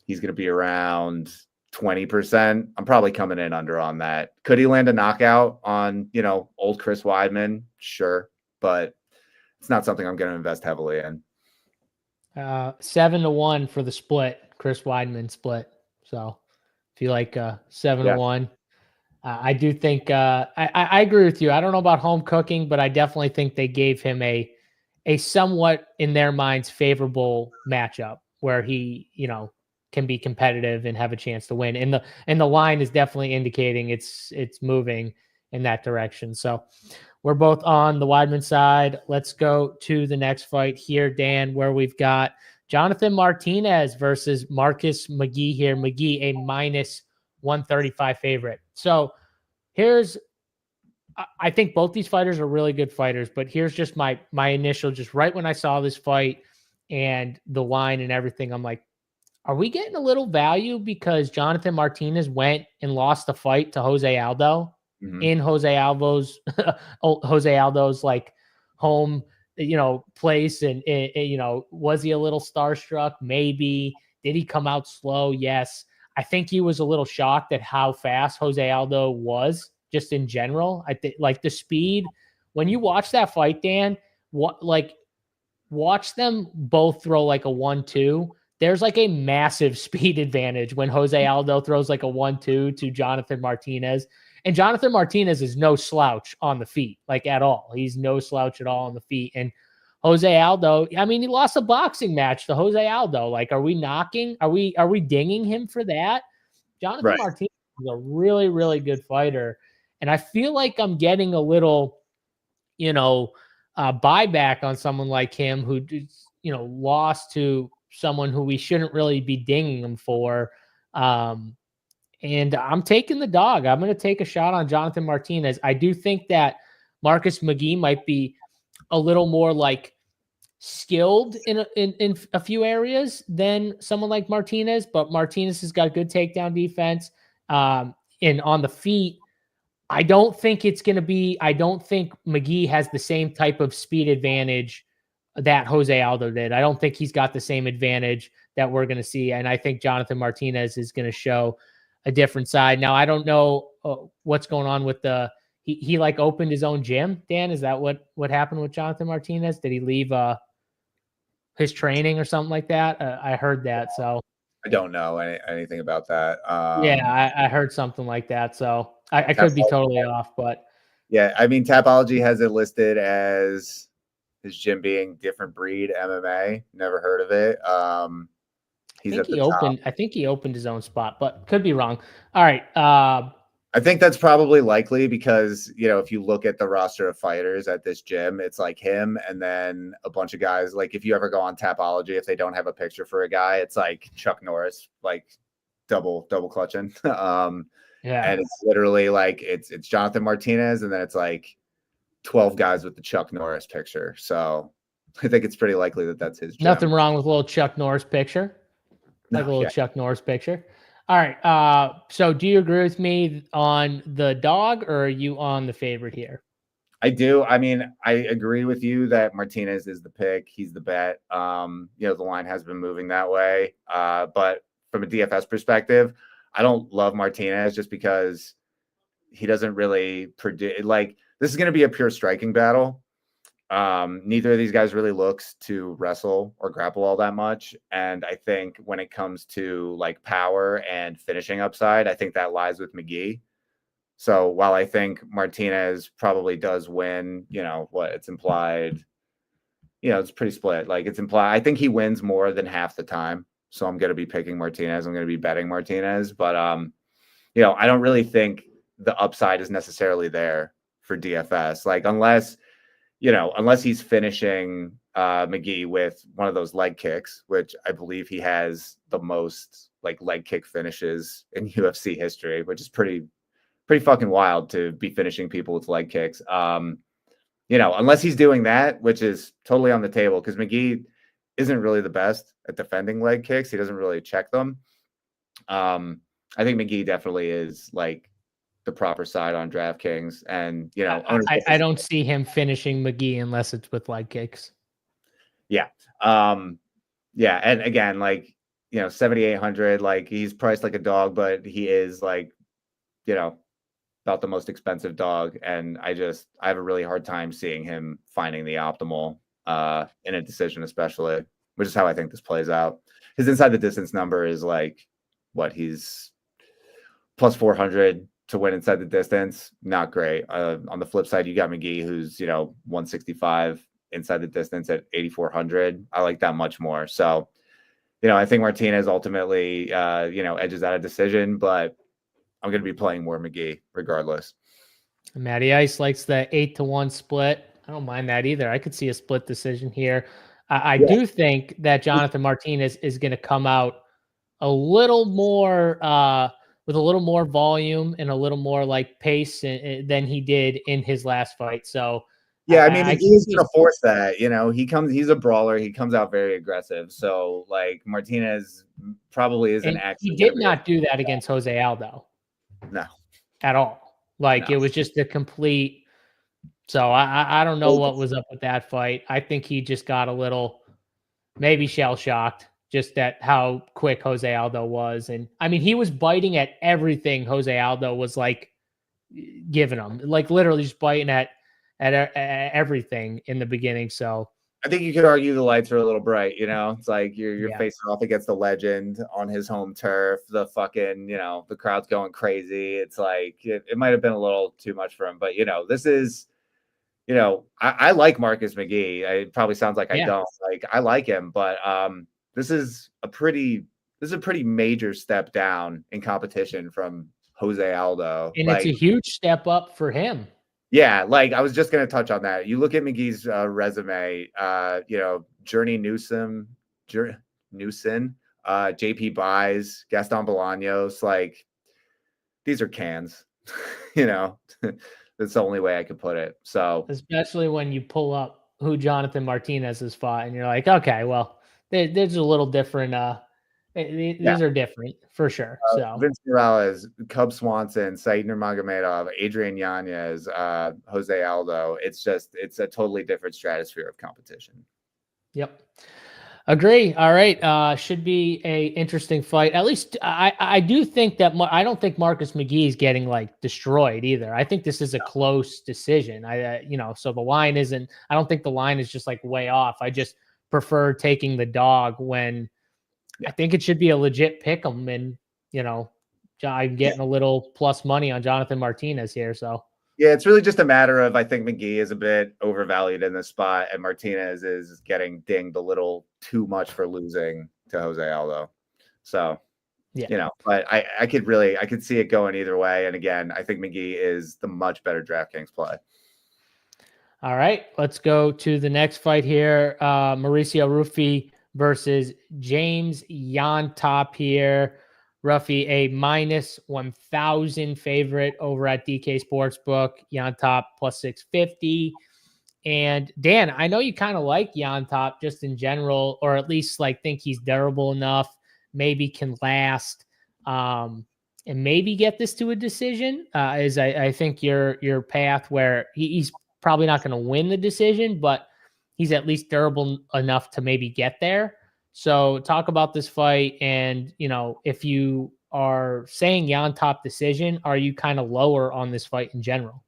[SPEAKER 2] he's going to be around 20%. I'm probably coming in under on that. Could he land a knockout on, old Chris Weidman? Sure. But it's not something I'm going to invest heavily in.
[SPEAKER 1] 7-1 for the split, Chris Weidman split. So if you like 7-1, I do think I agree with you. I don't know about home cooking, but I definitely think they gave him a somewhat, in their minds, favorable matchup where he, can be competitive and have a chance to win. And the line is definitely indicating it's moving in that direction. So we're both on the Weidman side. Let's go to the next fight here, Dan, where we've got Jonathan Martinez versus Marcus McGee here. McGee, a -135 favorite. So I think both these fighters are really good fighters, but here's just my initial, just right when I saw this fight and the line and everything, I'm like, are we getting a little value because Jonathan Martinez went and lost the fight to Jose Aldo in Jose Aldo's home, place. And, was he a little starstruck? Maybe. Did he come out slow? Yes. I think he was a little shocked at how fast Jose Aldo was just in general. I think the speed, when you watch that fight, Dan, watch them both throw a 1-2. There's a massive speed advantage when Jose Aldo throws a 1-2 to Jonathan Martinez. And Jonathan Martinez is no slouch on the feet, at all. He's no slouch at all on the feet. And Jose Aldo, he lost a boxing match to Jose Aldo. Are we knocking? Are we dinging him for that? Jonathan Martinez is a really, really good fighter. And I feel like I'm getting a little, buyback on someone like him who, lost to someone who we shouldn't really be dinging him for. And I'm taking the dog. I'm going to take a shot on Jonathan Martinez. I do think that Marcus McGee might be a little more skilled in a few areas than someone like Martinez, but Martinez has got good takedown defense. And on the feet, I don't think McGee has the same type of speed advantage that Jose Aldo did. I don't think he's got the same advantage that we're going to see. And I think Jonathan Martinez is going to show a different side. Now, I don't know what's going on with he opened his own gym. Dan, is that what happened with Jonathan Martinez? Did he leave his training or something like that? I heard that. So
[SPEAKER 2] I don't know anything about that.
[SPEAKER 1] Yeah, I heard something like that. So I could be totally off, but
[SPEAKER 2] yeah, I mean, Tapology has it listed as his gym being different breed MMA. Never heard of it. He's at the top.
[SPEAKER 1] I think he opened his own spot, but could be wrong. All right.
[SPEAKER 2] I think that's probably likely because, if you look at the roster of fighters at this gym, it's like him and then a bunch of guys. Like if you ever go on Tapology, if they don't have a picture for a guy, it's like Chuck Norris, like double clutching. And it's literally like it's Jonathan Martinez, and then it's like 12 guys with the Chuck Norris picture. So I think it's pretty likely that that's his gym.
[SPEAKER 1] Nothing wrong with a little Chuck Norris picture. Like a little Chuck Norris picture. All right. So do you agree with me on the dog, or are you on the favorite here?
[SPEAKER 2] I do. I mean, I agree with you that Martinez is the pick. He's the bet. The line has been moving that way. But from a DFS perspective, I don't love Martinez just because he doesn't really predict. Like, this is going to be a pure striking battle. Neither of these guys really looks to wrestle or grapple all that much. And I think when it comes to like power and finishing upside, I think that lies with McGee. So while I think Martinez probably does win, it's implied, it's pretty split. Like it's implied, I think he wins more than half the time. So I'm going to be picking Martinez. I'm going to be betting Martinez, but I don't really think the upside is necessarily there for DFS. Like unless he's finishing McGee with one of those leg kicks, which I believe he has the most like leg kick finishes in UFC history, which is pretty fucking wild to be finishing people with leg kicks. Unless he's doing that, which is totally on the table because McGee isn't really the best at defending leg kicks. He doesn't really check them. I think McGee definitely is like the proper side on DraftKings, and
[SPEAKER 1] I don't see him finishing McGee unless it's with leg kicks.
[SPEAKER 2] Yeah. And again, like 7,800, like he's priced like a dog, but he is like about the most expensive dog, and I have a really hard time seeing him finding the optimal in a decision, especially, which is how I think this plays out. His inside the distance number is like he's plus 400 to win inside the distance. Not great. On the flip side, you got McGee, who's 165 inside the distance at 8,400. I like that much more. So, I think Martinez ultimately edges out a decision, but I'm going to be playing more McGee regardless.
[SPEAKER 1] Matty Ice likes the 8-1 split. I don't mind that either. I could see a split decision here. I do think that Jonathan Martinez is going to come out a little more with a little more volume and a little more like pace than he did in his last fight. So
[SPEAKER 2] yeah, I mean, he's going to force that. He's a brawler. He comes out very aggressive. So like Martinez probably isn't actually.
[SPEAKER 1] He did not do that against Jose Aldo.
[SPEAKER 2] No,
[SPEAKER 1] at all. Like it was just a complete. So I don't know what was up with that fight. I think he just got a little, maybe shell shocked, just at how quick Jose Aldo was. And I mean, he was biting at everything Jose Aldo was like giving him, like literally just biting at everything in the beginning. So
[SPEAKER 2] I think you could argue the lights are a little bright, it's like you're facing off against the legend on his home turf. The fucking, the crowd's going crazy. It's like, it might've been a little too much for him, but this is, I like Marcus McGee. It probably sounds like I don't like, I like him, but this is a pretty major step down in competition from Jose Aldo.
[SPEAKER 1] And it's a huge step up for him.
[SPEAKER 2] Yeah, like I was just going to touch on that. You look at McGee's resume, Journey Newsom, JP Buys, Gaston Bolaños, like these are cans, that's the only way I could put it. So
[SPEAKER 1] especially when you pull up who Jonathan Martinez has fought and you're like, okay, well, there's a little different. These are different for sure. So
[SPEAKER 2] Vince Morales, Cub Swanson, Said Nurmagomedov, Adrian Yanez, Jose Aldo. It's a totally different stratosphere of competition.
[SPEAKER 1] Yep. Agree. All right. Should be a interesting fight. At least I do think that I don't think Marcus McGee is getting like destroyed either. I think this is a close decision. So the line isn't, I don't think the line is just like way off. I just prefer taking the dog when I think it should be a legit pick 'em, and I'm getting a little plus money on Jonathan Martinez here. So
[SPEAKER 2] yeah, it's really just a matter of I think McGee is a bit overvalued in this spot, and Martinez is getting dinged a little too much for losing to Jose Aldo. So
[SPEAKER 1] yeah.
[SPEAKER 2] But I could see it going either way. And again, I think McGee is the much better DraftKings play.
[SPEAKER 1] All right, let's go to the next fight here. Mauricio Ruffy versus James Yontop here. Ruffy, a minus 1,000 favorite over at DK Sportsbook. Yontop plus 650. And Dan, I know you kind of like Yontop just in general, or at least think he's durable enough, maybe can last, and maybe get this to a decision. Is I think your path where he's probably not going to win the decision, but he's at least durable enough to maybe get there. So talk about this fight, and if you are saying Yontop decision, are you kind of lower on this fight in general?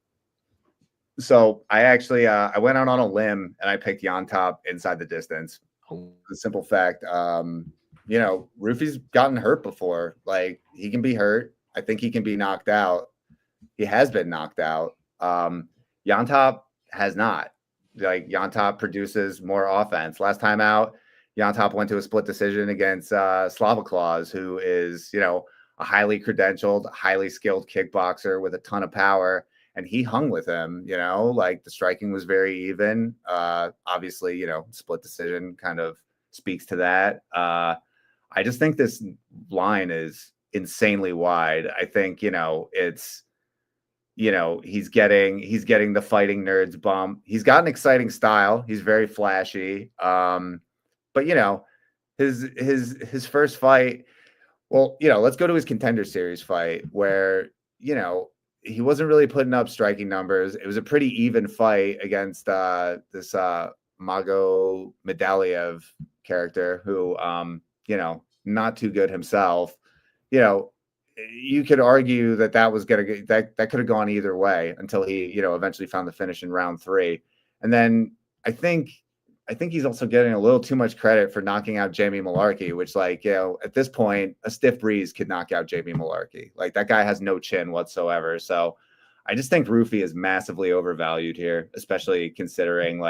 [SPEAKER 2] So I actually I went out on a limb and I picked Yontop inside the distance. The simple fact, Ruffy's gotten hurt before. Like, he can be hurt. I think he can be knocked out. He has been knocked out. Yontop has not. Like, Yontop produces more offense. Last time out, Yontop went to a split decision against Slava Claus, who is, a highly credentialed, highly skilled kickboxer with a ton of power. And he hung with him, the striking was very even. Obviously, split decision kind of speaks to that. I just think this line is insanely wide. I think, it's, he's getting the fighting nerds bump. He's got an exciting style. He's very flashy. But his first fight, well, let's go to his Contender Series fight where, he wasn't really putting up striking numbers. It was a pretty even fight against this Mago Medaliev character who, not too good himself. You could argue that was going to that could have gone either way until he, eventually found the finish in round 3. And then I think he's also getting a little too much credit for knocking out Jamie Malarkey, which, at this point, a stiff breeze could knock out Jamie Malarkey. Like, that guy has no chin whatsoever. So I just think Ruffy is massively overvalued here, especially considering,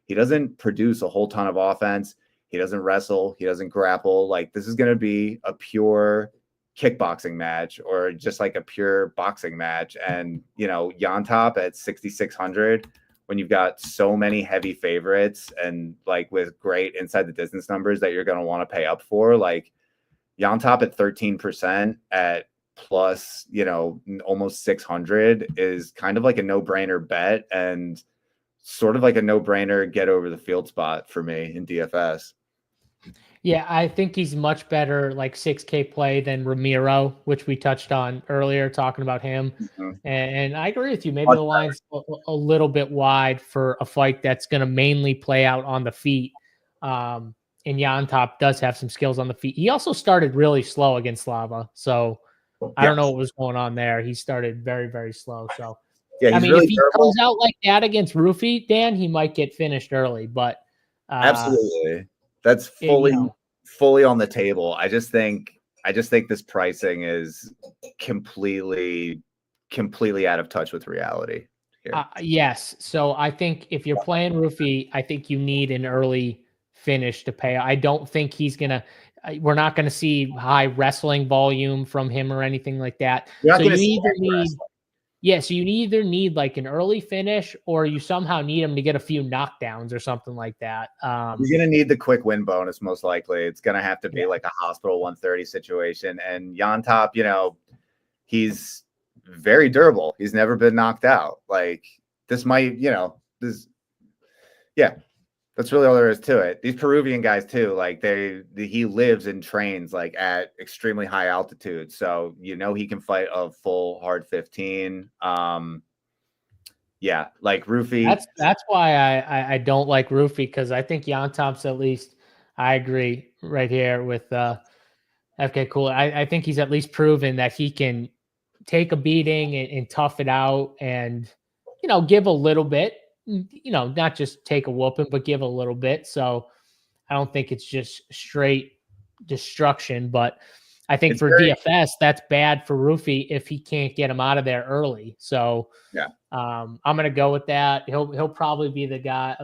[SPEAKER 2] he doesn't produce a whole ton of offense. He doesn't wrestle. He doesn't grapple. This is going to be a pure kickboxing match or just a pure boxing match. And, Yontop at 6,600, when you've got so many heavy favorites and with great inside the distance numbers that you're going to want to pay up for, Yontop at 13% at plus, almost 600 is kind of a no-brainer bet and sort of a no-brainer get over the field spot for me in DFS.
[SPEAKER 1] Yeah, I think he's much better 6K play than Romero, which we touched on earlier, talking about him. Mm-hmm. And I agree with you. Maybe the line's a little bit wide for a fight that's going to mainly play out on the feet. And Yontop does have some skills on the feet. He also started really slow against Slava. So I don't know what was going on there. He started very, very slow. So,
[SPEAKER 2] yeah,
[SPEAKER 1] I mean, really if he comes out like that against Ruffy, Dan, he might get finished early. But
[SPEAKER 2] absolutely. That's fully on the table. I just think this pricing is completely out of touch with reality here.
[SPEAKER 1] Yes. So I think if you're playing Ruffy, I think you need an early finish to pay. I don't think we're not going to see high wrestling volume from him or anything like that. So you either need an early finish or you somehow need him to get a few knockdowns or something like that.
[SPEAKER 2] You're going to need the quick win bonus, most likely. It's going to have to be a hospital 130 situation. And Yontop, he's very durable. He's never been knocked out. This might, that's really all there is to it. These Peruvian guys too, he lives and trains at extremely high altitude. So, he can fight a full hard 15. Ruffy.
[SPEAKER 1] That's why I don't like Ruffy, because I think Yontop's at least, I agree right here with FK Cooler. I think he's at least proven that he can take a beating and tough it out and, give a little bit. Not just take a whooping, but give a little bit. So I don't think it's just straight destruction. But I think
[SPEAKER 2] It's
[SPEAKER 1] for
[SPEAKER 2] very-
[SPEAKER 1] DFS, that's bad for Ruffy if he can't get him out of there early. So
[SPEAKER 2] yeah,
[SPEAKER 1] I'm gonna go with that. He'll probably be the guy.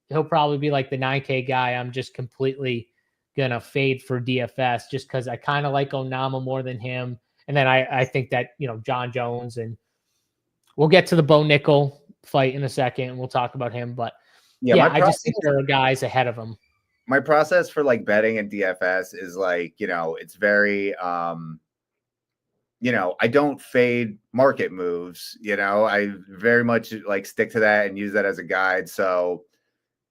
[SPEAKER 1] He'll probably be like the 9K guy. I'm just completely gonna fade for DFS just because I kind of like Onama more than him. And then I think that, you know, John Jones, and we'll get to the Bo Nickel fight in a second and we'll talk about him. But yeah, I just think there are guys ahead of him.
[SPEAKER 2] My process for like betting and DFS is like, you know, it's very, you know, I don't fade market moves, you know, I very much like stick to that and use that as a guide. So,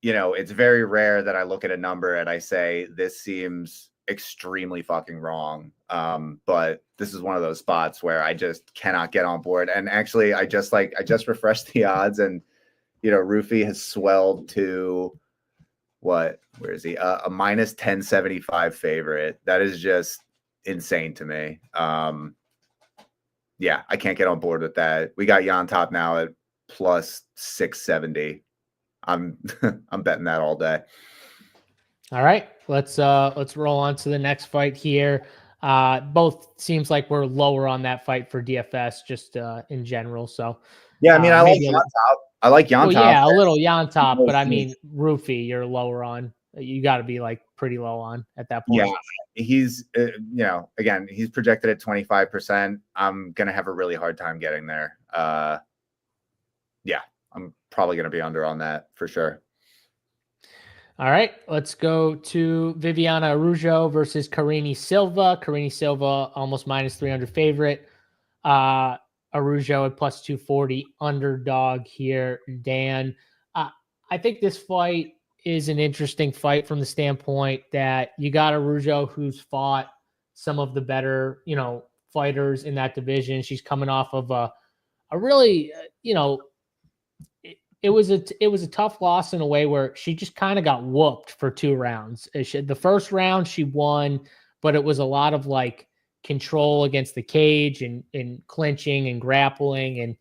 [SPEAKER 2] you know, it's very rare that I look at a number and I say, this seems extremely fucking wrong. But this is one of those spots where I just cannot get on board. And actually, I just refreshed the odds, and, you know, Ruffy has swelled to where is he? A minus 1075 favorite. That is just insane to me. Yeah, I can't get on board with that. We got Jan Top now at plus 670. I'm betting that all day.
[SPEAKER 1] All right, let's roll on to the next fight here. Both seems like we're lower on that fight for DFS just in general. So
[SPEAKER 2] yeah, I mean, I like Jan Top. I like Jan Top.
[SPEAKER 1] Yeah, a little Jan Top, but I mean, Ruffy, you're lower on. You got to be like pretty low on at that point.
[SPEAKER 2] Yeah, he's you know, again, he's projected at 25%. I'm gonna have a really hard time getting there. Yeah, I'm probably gonna be under on that for sure.
[SPEAKER 1] All right, let's go to Viviana Araujo versus Karine Silva. Karine Silva almost minus 300 favorite. Araujo at plus 240 underdog here. Dan, I think this fight is an interesting fight from the standpoint that you got Araujo, who's fought some of the better, you know, fighters in that division. She's coming off of a really, you know, it was a tough loss in a way where she just kind of got whooped for 2 rounds. The first round she won, but it was a lot of like control against the cage and clinching and grappling and,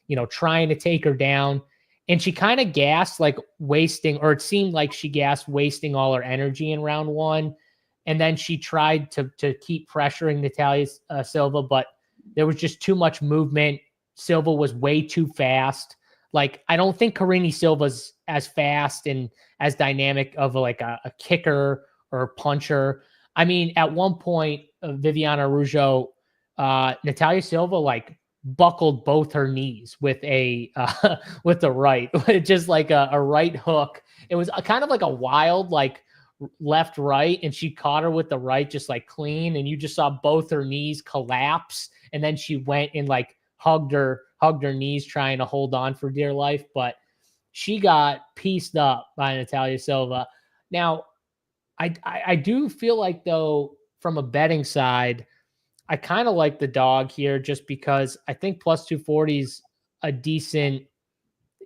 [SPEAKER 1] you know, trying to take her down. And she kind of gassed, like wasting, or it seemed like she gassed, wasting all her energy in round 1. And then she tried to keep pressuring Natalia Silva, but there was just too much movement. Silva was way too fast. Like, I don't think Karine Silva's as fast and as dynamic of a kicker or a puncher. I mean, at one point, Viviana Araujo, Natalia Silva, like, buckled both her knees with with the right, just like a right hook. It was kind of like a wild, like, left right, and she caught her with the right, just like clean, and you just saw both her knees collapse, and then she went and like hugged her knees, trying to hold on for dear life. But she got pieced up by Natalia Silva. Now, I do feel like, though, from a betting side, I kind of like the dog here just because I think plus 240 is a decent,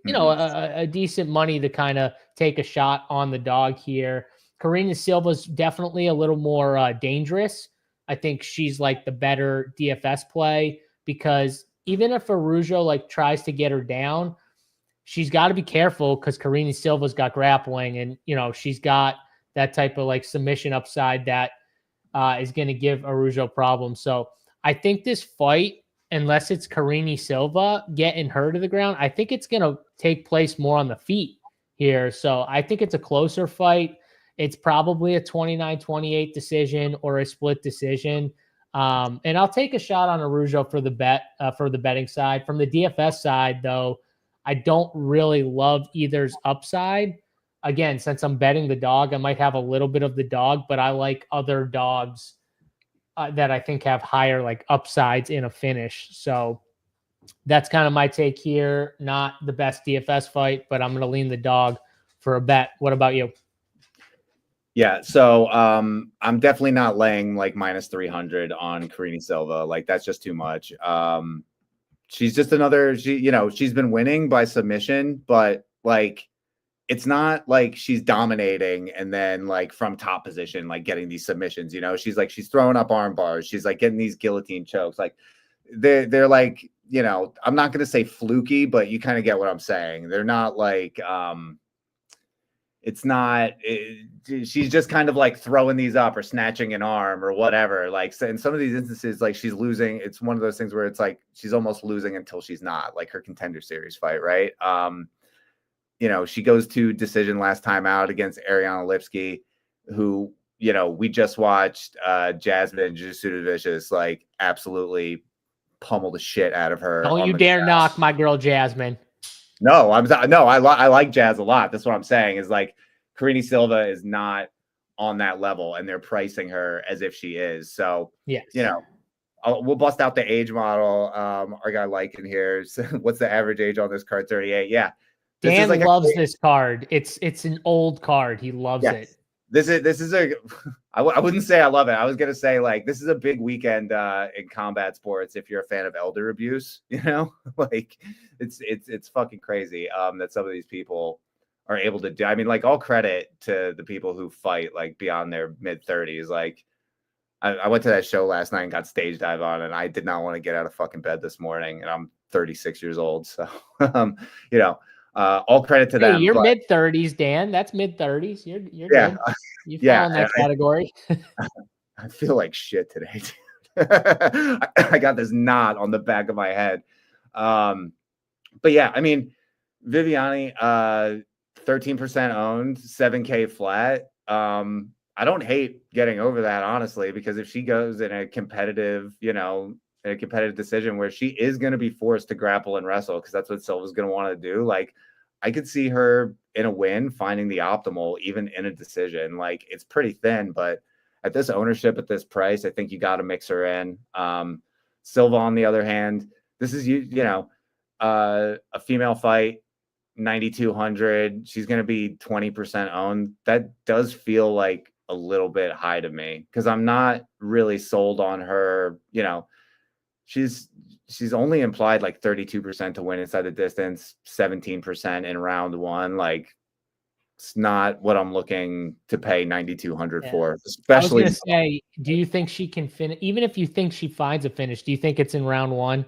[SPEAKER 1] you know, a decent money to kind of take a shot on the dog here. Karine Silva's definitely a little more dangerous. I think she's like the better DFS play because even if Araujo like tries to get her down, she's got to be careful because Karine Silva's got grappling, and, you know, she's got that type of like submission upside that is going to give Araujo problems. So I think this fight, unless it's Karine Silva getting her to the ground, I think it's going to take place more on the feet here. So I think it's a closer fight. It's probably a 29-28 decision or a split decision. And I'll take a shot on Araujo for the bet, for the betting side. From the DFS side, though, I don't really love either's upside. Again, since I'm betting the dog, I might have a little bit of the dog, but I like other dogs that I think have higher like upsides in a finish. So that's kind of my take here. Not the best DFS fight, but I'm going to lean the dog for a bet. What about you?
[SPEAKER 2] Yeah, so I'm definitely not laying like minus 300 on Karine Silva. Like, that's just too much. She's just another, you know, she's been winning by submission, but like, it's not like she's dominating and then like from top position, like getting these submissions, you know, she's throwing up arm bars. She's like getting these guillotine chokes. Like they're like, you know, I'm not going to say fluky, but you kind of get what I'm saying. They're not like, it's not, she's just kind of like throwing these up or snatching an arm or whatever. Like in some of these instances, like she's losing. It's one of those things where it's like she's almost losing until she's not, like her Contender Series fight, right? You know, she goes to decision last time out against Ariana Lipsky, who, you know, we just watched Jasmine Jasudavicius like absolutely pummel the shit out of her.
[SPEAKER 1] Don't you dare knock my girl Jasmine.
[SPEAKER 2] No, I like Jazz a lot. That's what I'm saying is like Karine Silva is not on that level and they're pricing her as if she is. So,
[SPEAKER 1] yes,
[SPEAKER 2] you know, we'll bust out the age model. Our guy like in here. What's the average age on this card? 38. Yeah.
[SPEAKER 1] Dan loves this card. It's an old card. He loves it.
[SPEAKER 2] This is a, I wouldn't say I love it. I was going to say like, this is a big weekend in combat sports. If you're a fan of elder abuse, you know, like it's fucking crazy that some of these people are able to do. I mean, like all credit to the people who fight like beyond their mid 30s. Like I went to that show last night and got stage dive on, and I did not want to get out of fucking bed this morning, and I'm 36 years old. So, you know, all credit to them.
[SPEAKER 1] You're mid 30s, Dan. That's mid 30s. You're good. You fall in that category.
[SPEAKER 2] I feel like shit today. I got this knot on the back of my head. But yeah, I mean, Viviani, 13% owned, 7K flat. I don't hate getting over that, honestly, because if she goes in a competitive, you know, in a competitive decision where she is going to be forced to grapple and wrestle, because that's what Silva's going to want to do. Like, I could see her in a win finding the optimal, even in a decision. Like, it's pretty thin, but at this ownership, at this price, I think you got to mix her in. Silva, on the other hand, this is, you know, a female fight, 9,200. She's going to be 20% owned. That does feel like a little bit high to me, because I'm not really sold on her. You know, she's only implied like 32% to win inside the distance, 17% in round one. Like, it's not what I'm looking to pay 9,200 for, especially.
[SPEAKER 1] I was gonna say, do you think she can finish? Even if you think she finds a finish, do you think it's in round one?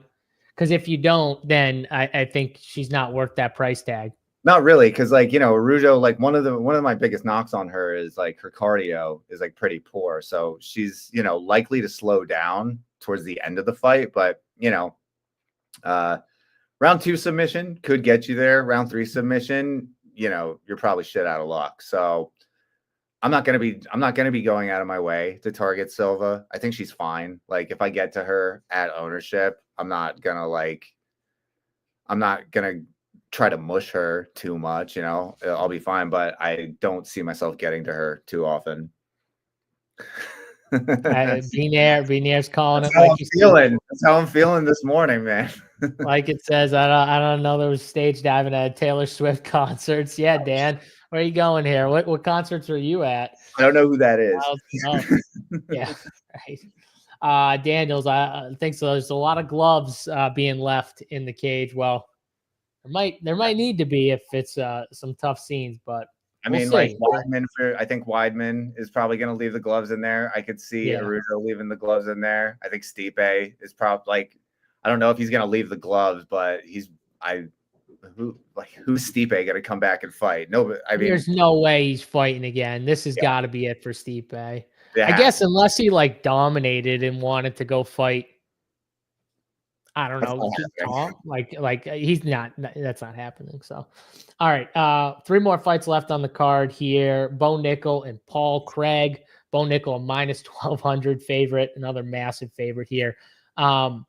[SPEAKER 1] Because if you don't, then I think she's not worth that price tag.
[SPEAKER 2] Not really, because like, you know, Araujo, like one of my biggest knocks on her is like her cardio is like pretty poor. So she's, you know, likely to slow down towards the end of the fight. But, you know, round 2 submission could get you there. Round 3 submission, you know, you're probably shit out of luck. So I'm not gonna be going out of my way to target Silva. I think she's fine. Like, if I get to her at ownership, I'm not gonna try to mush her too much, you know. I'll be fine, but I don't see myself getting to her too often.
[SPEAKER 1] Binair's calling it.
[SPEAKER 2] That's how I'm feeling this morning, man.
[SPEAKER 1] Like it says, I don't know. There was stage diving at Taylor Swift concerts. Yeah, Dan, where are you going here? What concerts are you at?
[SPEAKER 2] I don't know who that is.
[SPEAKER 1] Yeah, right. Daniels, I think so. There's a lot of gloves being left in the cage. Well, there might need to be if it's some tough scenes, but
[SPEAKER 2] I mean, like Weidman, I think Weidman is probably going to leave the gloves in there. I could see Araujo leaving the gloves in there. I think Stipe is probably, like, I don't know if he's going to leave the gloves, but who's Stipe going to come back and fight? No, but I mean,
[SPEAKER 1] there's no way he's fighting again. This has got to be it for Stipe. I guess unless he like dominated and wanted to go fight. I don't know. Like he's not. That's not happening. So, all right. 3 more fights left on the card here. Bo Nickel and Paul Craig. Bo Nickel a minus 1,200 favorite, another massive favorite here. And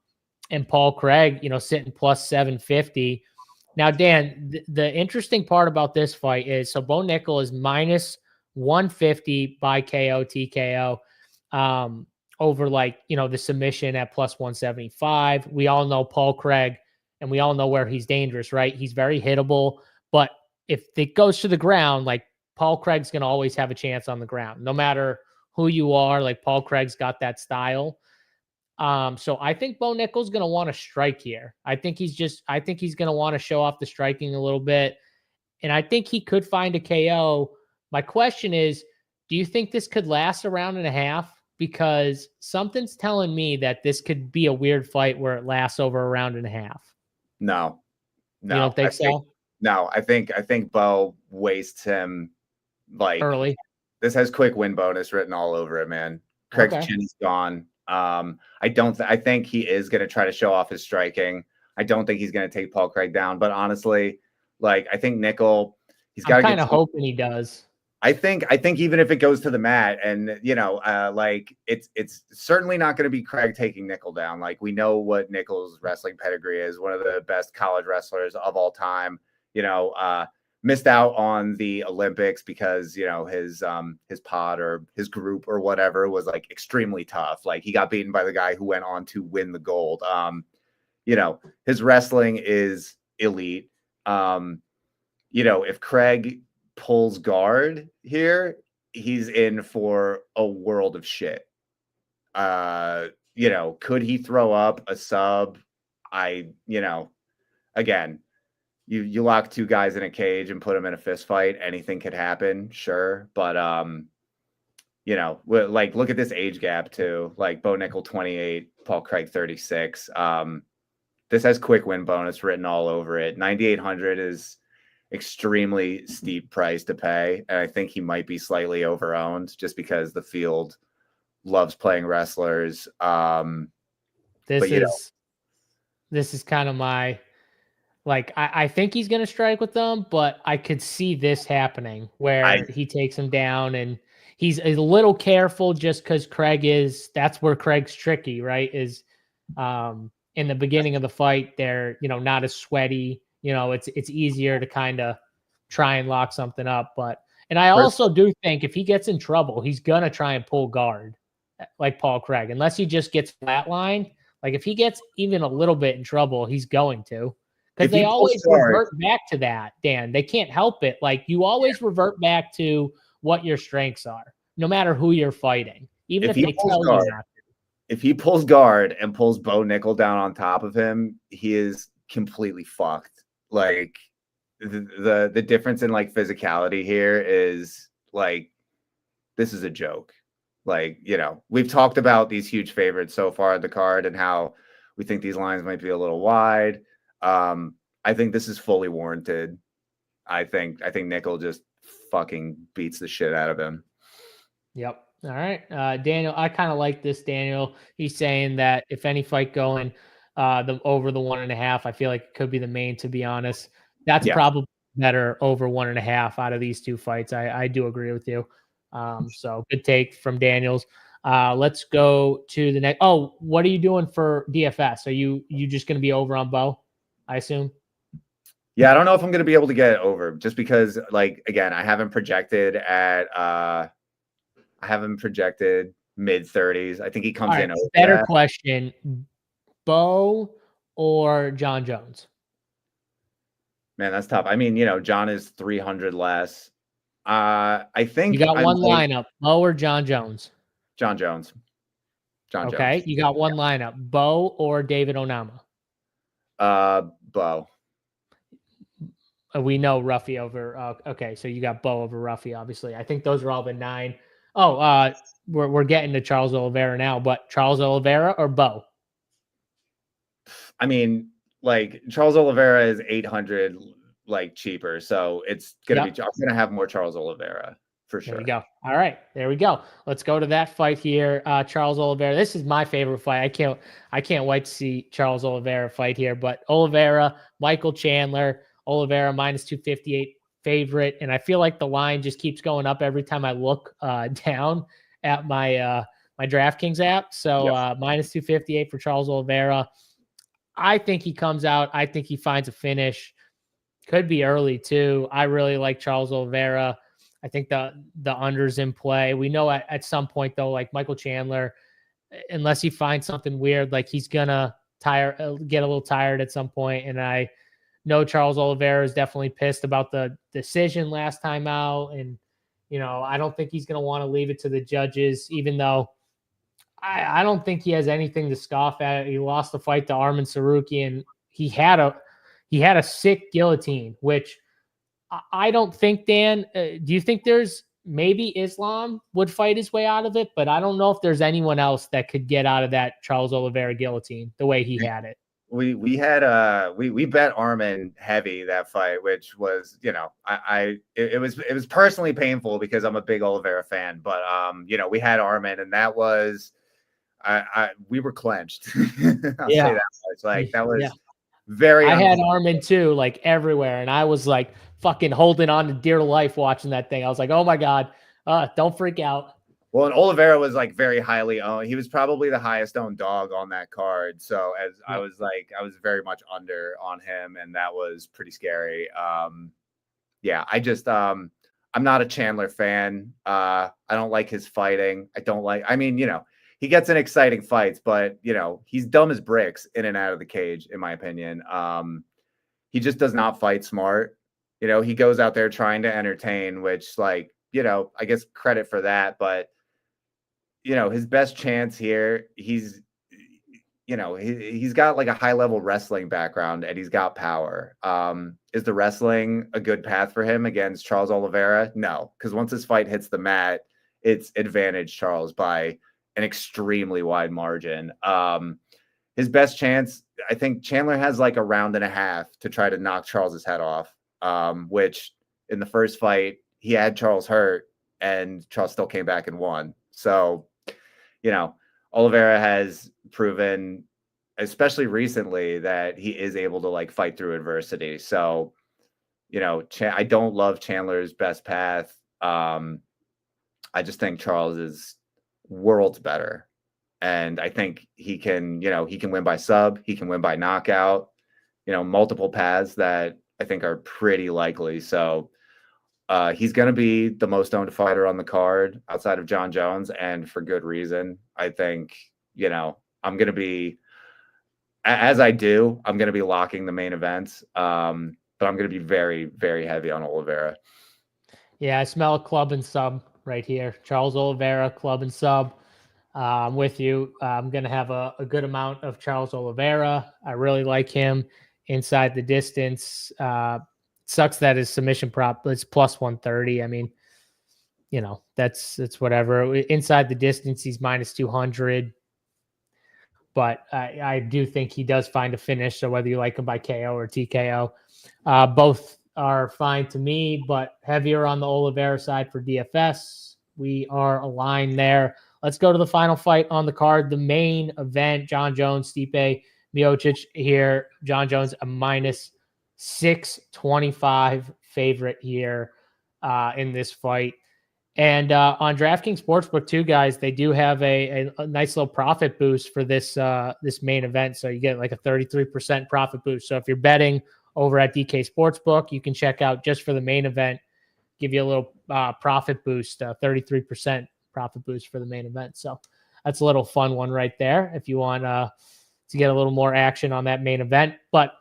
[SPEAKER 1] Paul Craig, you know, sitting plus 750. Now, Dan, the interesting part about this fight is, so Bo Nickel is minus 150 by KO TKO. Over, like, you know, the submission at plus 175. We all know Paul Craig, and we all know where he's dangerous, right? He's very hittable, but if it goes to the ground, like, Paul Craig's going to always have a chance on the ground, no matter who you are. Like, Paul Craig's got that style. So I think Bo Nickel's going to want to strike here. I think he's going to want to show off the striking a little bit, and I think he could find a KO. My question is, do you think this could last a round and a half? Because something's telling me that this could be a weird fight where it lasts over a round and a half.
[SPEAKER 2] No.
[SPEAKER 1] You don't think so?
[SPEAKER 2] No, I think Bo wastes him Like
[SPEAKER 1] early.
[SPEAKER 2] this has quick win bonus written all over it, man. Craig's chin is gone. I think he is going to try to show off his striking. I don't think he's going to take Paul Craig down, but honestly, like I think Nickel, he's got to get.
[SPEAKER 1] I'm kind of hoping he does.
[SPEAKER 2] I think even if it goes to the mat, and like it's certainly not going to be Craig taking Nickel down. Like we know what Nickel's wrestling pedigree is, one of the best college wrestlers of all time. Missed out on the Olympics because his pod or his group or whatever was like extremely tough. Like he got beaten by the guy who went on to win the gold. His wrestling is elite. If Craig pulls guard here, he's in for a world of shit. Could he throw up a sub? Again, you lock two guys in a cage and put them in a fist fight, anything could happen, sure. But like look at this age gap too. Like Bo Nickel 28, Paul Craig 36. This has quick win bonus written all over it. 9,800 is extremely steep price to pay, and I think he might be slightly overowned just because the field loves playing wrestlers.
[SPEAKER 1] This is kind of my I think he's going to strike with them, but I could see this happening where he takes him down and he's a little careful just because that's where Craig's tricky, right? Is in the beginning of the fight, they're, not as sweaty, it's easier to kind of try and lock something up. And I also do think if he gets in trouble, he's going to try and pull guard like Paul Craig, unless he just gets flatlined. Like if he gets even a little bit in trouble, he's going to. Because they always revert back to that, Dan. They can't help it. Like you always revert back to what your strengths are, no matter who you're fighting. Even if they tell you not to.
[SPEAKER 2] If he pulls guard and pulls Bo Nickel down on top of him, he is completely fucked. Like the difference in like physicality here is like this is a joke. Like, we've talked about these huge favorites so far at the card and how we think these lines might be a little wide. I think this is fully warranted. I think Nickel just fucking beats the shit out of him.
[SPEAKER 1] Yep. All right. Daniel, I kind of like this, Daniel. He's saying that if any fight going over the 1.5, I feel like it could be the main, to be honest. That's probably better over 1.5 out of these two fights. I do agree with you. So good take from Daniels. Let's go to the next. Oh, what are you doing for DFS? Are you just going to be over on Bo, I assume?
[SPEAKER 2] Yeah, I don't know if I'm going to be able to get it over just because, like, again, I haven't projected mid-30s. I think he comes in over
[SPEAKER 1] better
[SPEAKER 2] that.
[SPEAKER 1] Question, Bo or John Jones?
[SPEAKER 2] Man, that's tough. I mean, John is 300 less. I think
[SPEAKER 1] you got one lineup, Bo or John Jones?
[SPEAKER 2] John Jones.
[SPEAKER 1] Okay, you got one lineup, Bo or David Onama?
[SPEAKER 2] Bo.
[SPEAKER 1] We know Ruffy over. Okay, so you got Bo over Ruffy, obviously. I think those are all the 9. Oh, we're getting to Charles Oliveira now, but Charles Oliveira or Bo?
[SPEAKER 2] I mean, like Charles Oliveira is 800, like cheaper, so it's gonna be. I'm gonna have more Charles Oliveira for sure.
[SPEAKER 1] There we go. All right, there we go. Let's go to that fight here. Charles Oliveira. This is my favorite fight. I can't wait to see Charles Oliveira fight here. But Oliveira, Michael Chandler. Oliveira minus 258 favorite, and I feel like the line just keeps going up every time I look down at my my DraftKings app. So minus 258 for Charles Oliveira. I think he comes out. I think he finds a finish. Could be early too. I really like Charles Oliveira. I think the under's in play. We know at some point though, like Michael Chandler, unless he finds something weird, like he's gonna get a little tired at some point, and I know Charles Oliveira is definitely pissed about the decision last time out. And, I don't think he's going to want to leave it to the judges, even though I don't think he has anything to scoff at. He lost the fight to Arman Saruki, and he had a sick guillotine, which I don't think, Dan, do you think there's maybe Islam would fight his way out of it? But I don't know if there's anyone else that could get out of that Charles Oliveira guillotine the way he had it.
[SPEAKER 2] we had we bet Armin heavy that fight, which was, you know, it was personally painful because I'm a big Oliveira fan, but you know, we had Armin, and that was we were clenched. I'll say that much. Like, that was very
[SPEAKER 1] I had Armin too, like everywhere, and I was like fucking holding on to dear life watching that thing. I was like, oh my God, don't freak out.
[SPEAKER 2] Well, and Oliveira was like very highly owned. He was probably the highest owned dog on that card. So I was very much under on him, and that was pretty scary. Yeah, I'm not a Chandler fan. I don't like his fighting. I mean, you know, he gets in exciting fights, but you know, he's dumb as bricks in and out of the cage, in my opinion. He just does not fight smart. You know, he goes out there trying to entertain, which, like, you know, I guess credit for that, but you know, his best chance here, he's got like a high level wrestling background, and he's got power. Is the wrestling a good path for him against Charles Oliveira? No, because once this fight hits the mat, it's advantage Charles by an extremely wide margin. His best chance, I think Chandler has like a round and a half to try to knock Charles's head off, which in the first fight, he had Charles hurt, and Charles still came back and won. So, you know, Oliveira has proven, especially recently, that he is able to like fight through adversity. So, you know, I don't love Chandler's best path. I just think Charles is worlds better. And I think he can, you know, he can win by sub, he can win by knockout, you know, multiple paths that I think are pretty likely. So, he's going to be the most owned fighter on the card outside of John Jones, and for good reason. I think, you know, I'm going to be locking the main events, but I'm going to be very, very heavy on Oliveira.
[SPEAKER 1] Yeah, I smell a club and sub right here. Charles Oliveira, club and sub. I'm with you. I'm going to have a good amount of Charles Oliveira. I really like him inside the distance. Sucks that his submission prop is plus 130. I mean, you know, that's whatever. Inside the distance, he's minus 200. But I do think he does find a finish. So whether you like him by KO or TKO, both are fine to me, but heavier on the Oliveira side for DFS. We are aligned there. Let's go to the final fight on the card, the main event. John Jones, Stipe Miocic here. John Jones, a minus 625 favorite here in this fight. And on DraftKings Sportsbook too, guys, they do have a nice little profit boost for this this main event. So you get like a 33% profit boost. So if you're betting over at DK Sportsbook, you can check out just for the main event, give you a little profit boost, 33% profit boost for the main event. So that's a little fun one right there if you want to get a little more action on that main event. But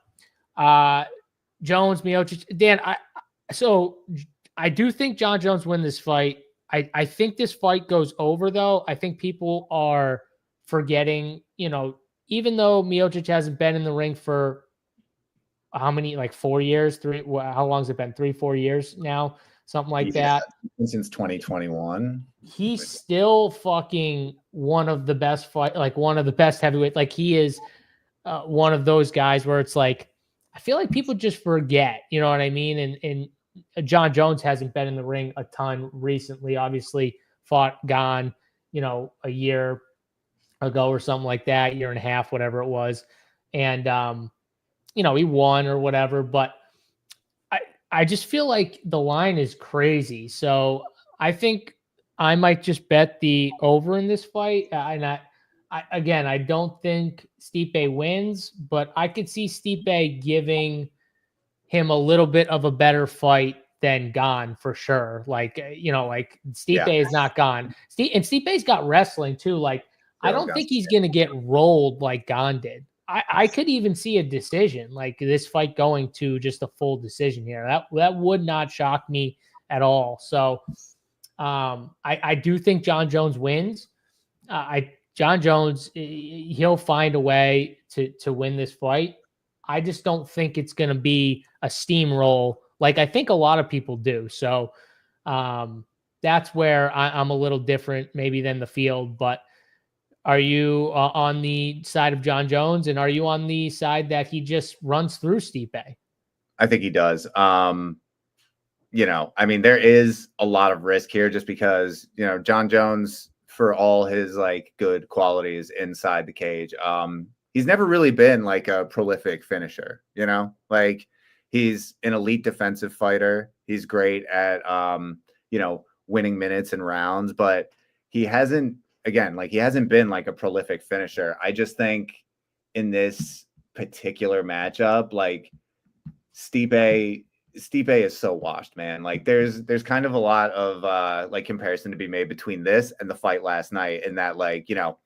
[SPEAKER 1] Jones, Miocic, Dan, I do think John Jones win this fight. I think this fight goes over, though. I think people are forgetting, you know, even though Miocic hasn't been in the ring for how many, like 4 years, how long has it been? 3-4 years now, something like that.
[SPEAKER 2] Since 2021.
[SPEAKER 1] He's still fucking one of the best one of the best heavyweight. Like, he is one of those guys where it's like, I feel like people just forget, you know what I mean? And John Jones hasn't been in the ring a ton recently, obviously fought Gone, you know, a year ago or something like that, year and a half, whatever it was. And, you know, he won or whatever, but I just feel like the line is crazy. So I think I might just bet the over in this fight. And I don't think Stipe wins, but I could see Stipe giving him a little bit of a better fight than Gone for sure. Like, you know, like Stipe is not Gone. And Stipe's got wrestling too. Like, I don't think he's going to get rolled like Gone did. I could even see a decision, like this fight going to just a full decision here. That would not shock me at all. So I do think John Jones wins. John Jones, he'll find a way to win this fight. I just don't think it's going to be a steamroll like I think a lot of people do. So that's where I'm a little different maybe than the field. But Are you on the side of Jon Jones, and are you on the side that he just runs through Stipe?
[SPEAKER 2] I think he does. You know, I mean, there is a lot of risk here just because, you know, Jon Jones, for all his like good qualities inside the cage, he's never really been like a prolific finisher, you know, like he's an elite defensive fighter. He's great at, you know, winning minutes and rounds, but he hasn't, again, like he hasn't been like a prolific finisher. I just think in this particular matchup, like Stipe is so washed, man. Like there's kind of a lot of like comparison to be made between this and the fight last night, in that, like, you know,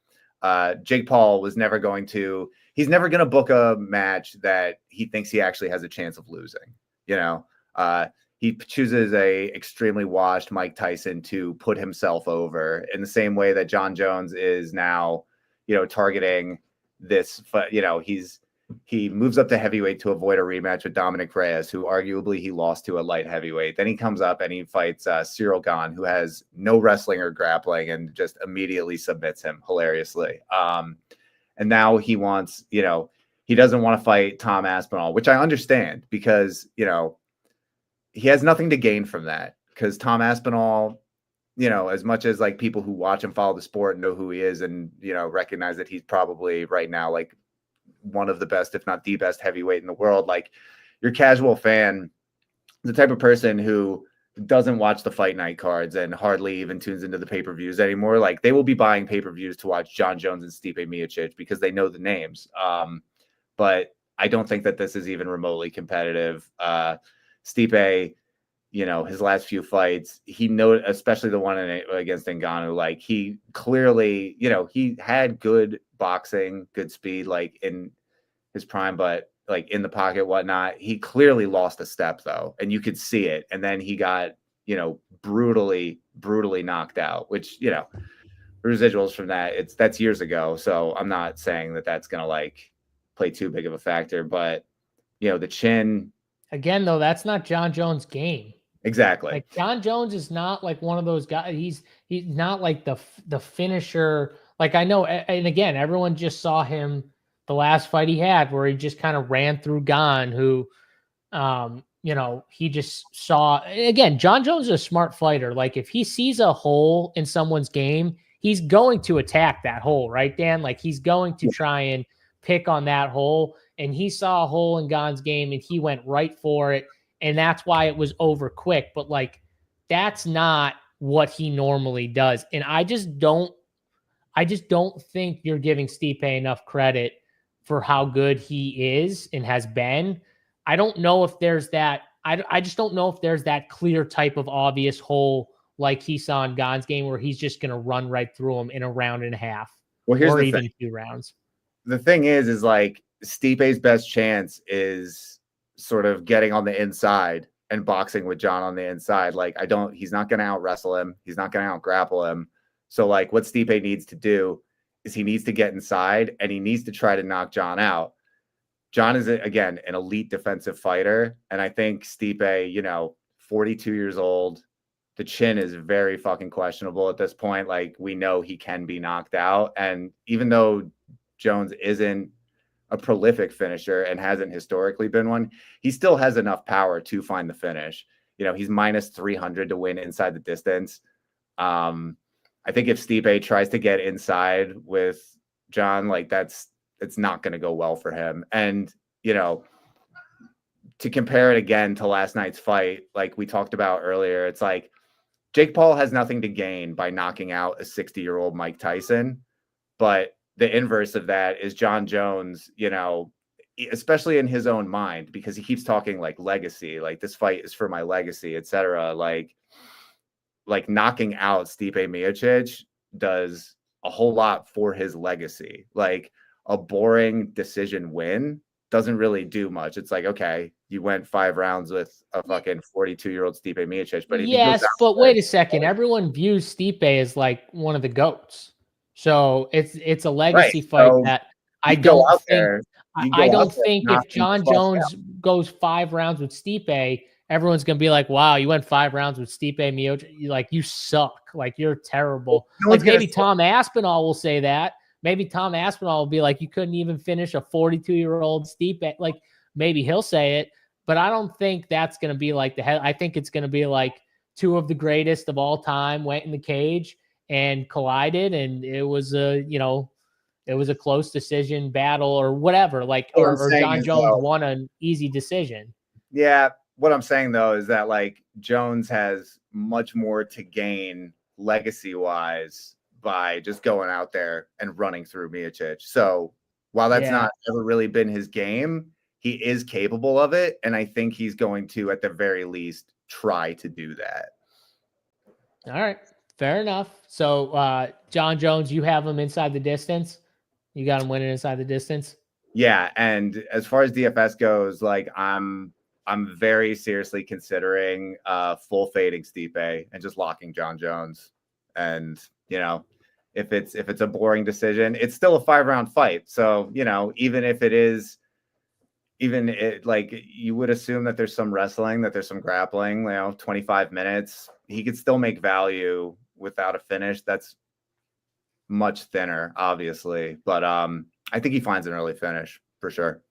[SPEAKER 2] Jake Paul was never going to, he's never going to book a match that he thinks he actually has a chance of losing. You know, he chooses a extremely washed Mike Tyson to put himself over, in the same way that Jon Jones is now, you know, targeting this, you know, he moves up to heavyweight to avoid a rematch with Dominic Reyes, who arguably he lost to a light heavyweight. Then he comes up and he fights Cyril Gane, who has no wrestling or grappling, and just immediately submits him hilariously. And now he wants, you know, he doesn't want to fight Tom Aspinall, which I understand, because, you know, he has nothing to gain from that, because Tom Aspinall, you know, as much as like people who watch and follow the sport know who he is, and, you know, recognize that he's probably right now like one of the best, if not the best heavyweight in the world, like your casual fan, the type of person who doesn't watch the fight night cards and hardly even tunes into the pay-per-views anymore, like they will be buying pay-per-views to watch Jon Jones and Stipe Miocic because they know the names. But I don't think that this is even remotely competitive. Stipe, you know, his last few fights, he know, especially the one against Ngannou, like he clearly, you know, he had good boxing, good speed, like in his prime, but like in the pocket, whatnot, he clearly lost a step though, and you could see it. And then he got, you know, brutally knocked out, which, you know, residuals from that, that's years ago. So I'm not saying that that's gonna like play too big of a factor, but, you know, the chin.
[SPEAKER 1] Again, though, that's not Jon Jones' game.
[SPEAKER 2] Exactly.
[SPEAKER 1] Like Jon Jones is not like one of those guys. He's not like the finisher. Like I know, and again, everyone just saw him the last fight he had, where he just kind of ran through Gane, who, you know, he just saw. Again, Jon Jones is a smart fighter. Like if he sees a hole in someone's game, he's going to attack that hole, right, Dan? Like he's going to try and pick on that hole. And he saw a hole in Gane's game, and he went right for it. And that's why it was over quick. But like, that's not what he normally does. And I just don't think you're giving Stipe enough credit for how good he is and has been. I don't know if there's that. I just don't know if there's that clear type of obvious hole like he saw in Gane's game, where he's just going to run right through him in a round and a half, or even 2 rounds. The
[SPEAKER 2] thing is like Stipe's best chance is sort of getting on the inside and boxing with Jon on the inside. Like he's not going to out wrestle him. He's not going to out grapple him. So like what Stipe needs to do is he needs to get inside and he needs to try to knock Jon out. Jon is, again, an elite defensive fighter. And I think Stipe, you know, 42 years old, the chin is very fucking questionable at this point. Like we know he can be knocked out. And even though Jones isn't a prolific finisher and hasn't historically been one, he still has enough power to find the finish. You know, he's minus 300 to win inside the distance. I think if Stipe tries to get inside with Jon, like it's not going to go well for him. And, you know, to compare it again to last night's fight, like we talked about earlier, it's like Jake Paul has nothing to gain by knocking out a 60-year-old Mike Tyson, but the inverse of that is Jon Jones, you know, especially in his own mind, because he keeps talking like legacy, like this fight is for my legacy, etc. Like knocking out Stipe Miocic does a whole lot for his legacy. Like a boring decision win doesn't really do much. It's like, okay, you went 5 rounds with a fucking 42-year-old Stipe Miocic, but
[SPEAKER 1] yes, but wait a second. Everyone views Stipe as like one of the GOATs. So it's a legacy fight that I don't think if Jon Jones goes 5 rounds with Stipe, everyone's going to be like, wow, you went 5 rounds with Stipe Miocic. Like, you suck. Like, you're terrible. Like, maybe Tom Aspinall will say that, maybe Tom Aspinall will be like, you couldn't even finish a 42-year-old Stipe. Like, maybe he'll say it, but I don't think that's going to be like the head. I think it's going to be like two of the greatest of all time went in the cage and collided, and it was a, it was a close decision battle or whatever, like, or John Jones won an easy decision.
[SPEAKER 2] Yeah. What I'm saying though is that like Jones has much more to gain legacy wise by just going out there and running through MIOCIC. So while that's not ever really been his game, he is capable of it. And I think he's going to, at the very least, try to do that.
[SPEAKER 1] All right. Fair enough. So John Jones, you have him inside the distance. You got him winning inside the distance.
[SPEAKER 2] Yeah, and as far as DFS goes, like I'm very seriously considering full fading Stipe and just locking John Jones. And if it's a boring decision, it's still a 5-round fight. So even if it is, like you would assume that there's some wrestling, that there's some grappling. 25 minutes, he could still make value without a finish. That's much thinner, obviously, but I think he finds an early finish for sure.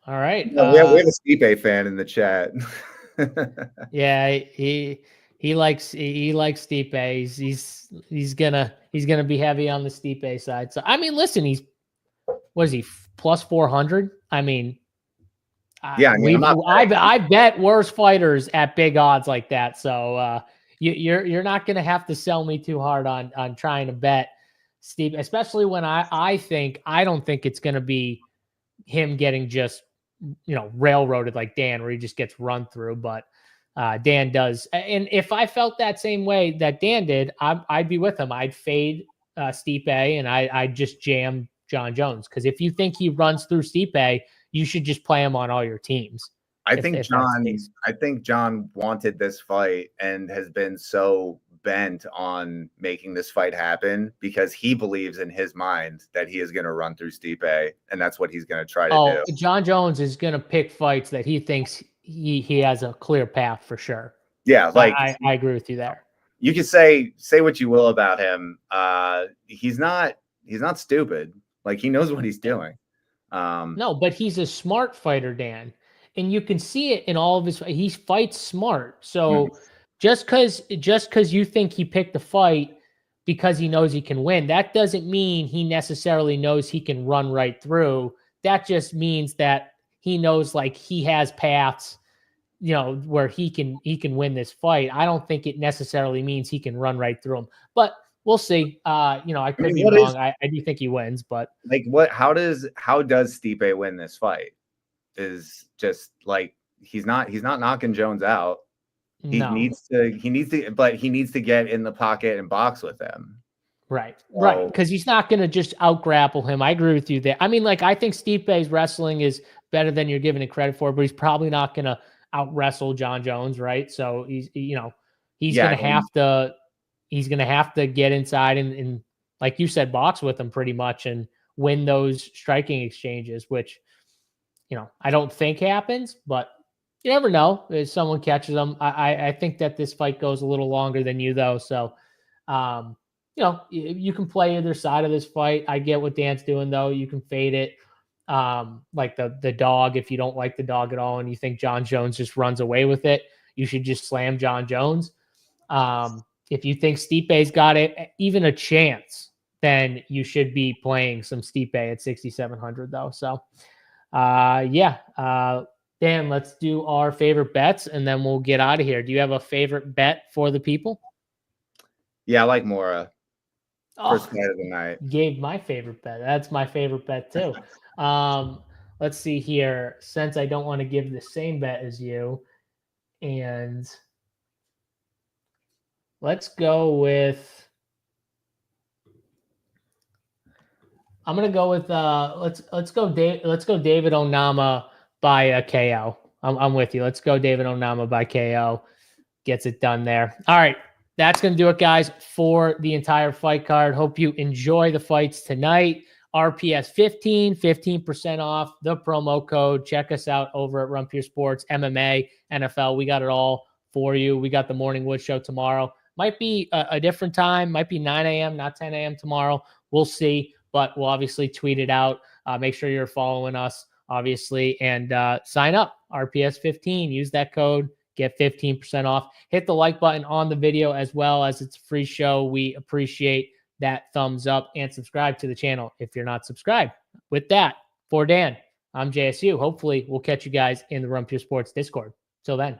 [SPEAKER 1] All right.
[SPEAKER 2] We have a Stipe fan in the chat.
[SPEAKER 1] Yeah, he likes Stipe. He's gonna be heavy on the Stipe side. So I mean, listen, what is he, plus 400? I mean,
[SPEAKER 2] yeah,
[SPEAKER 1] I bet worse fighters at big odds like that. So you're not gonna have to sell me too hard on trying to bet Steve, especially when I don't think it's gonna be him getting just railroaded like Dan, where he just gets run through. But Dan does, and if I felt that same way that Dan did, I'd be with him. I'd fade Stipe, and I'd just jam John Jones, because if you think he runs through Stipe, you should just play him on all your teams.
[SPEAKER 2] I think John wanted this fight and has been so bent on making this fight happen because he believes in his mind that he is going to run through Stipe, and that's what he's going to try to do.
[SPEAKER 1] John Jones is going to pick fights that he thinks he has a clear path for sure.
[SPEAKER 2] Yeah,
[SPEAKER 1] so I agree with you there.
[SPEAKER 2] You can say what you will about him. He's not stupid. Like, he knows what he's doing.
[SPEAKER 1] No, but he's a smart fighter, Dan. And you can see it in all of his. He fights smart. So just because you think he picked the fight because he knows he can win, that doesn't mean he necessarily knows he can run right through. That just means that he knows, like, he has paths, where he can win this fight. I don't think it necessarily means he can run right through him, but we'll see. I could be wrong. I do think he wins, but
[SPEAKER 2] like, how does Stipe win this fight? Is just like he's not knocking Jones out. He needs to get in the pocket and box with him.
[SPEAKER 1] Right. Because he's not going to just out grapple him. I agree with you there. I mean, like, I think Stipe's wrestling is better than you're giving it credit for, but he's probably not going to out wrestle John Jones, right? So he's going to have to get inside and like you said, box with him pretty much and win those striking exchanges, which I don't think happens, but you never know if someone catches them. I think that this fight goes a little longer than you, though. So, you can play either side of this fight. I get what Dan's doing, though. You can fade it. Like the dog, if you don't like the dog at all and you think John Jones just runs away with it, you should just slam John Jones. If you think Stipe's got even a chance, then you should be playing some Stipe at 6,700, though. So, Dan, let's do our favorite bets and then we'll get out of here. Do you have a favorite bet for the people?
[SPEAKER 2] Yeah, I like Mora. First fight of the night.
[SPEAKER 1] Gave my favorite bet. That's my favorite bet too. Let's see here. Since I don't want to give the same bet as you, and let's go with. I'm gonna go with let's go David Onama by a KO. I'm with you. Let's go David Onama by KO. Gets it done there. All right. That's going to do it, guys, for the entire fight card. Hope you enjoy the fights tonight. RPS 15% off the promo code. Check us out over at Rumpier Sports, MMA, NFL. We got it all for you. We got the Morning Wood Show tomorrow. Might be a different time. Might be 9 a.m., not 10 a.m. tomorrow. We'll see, but we'll obviously tweet it out. Make sure you're following us, obviously, and sign up. RPS15. Use that code. Get 15% off. Hit the like button on the video as well, as it's a free show. We appreciate that thumbs up, and subscribe to the channel if you're not subscribed. With that, for Dan, I'm JSU. Hopefully, we'll catch you guys in the Run Pure Sports Discord. Till then.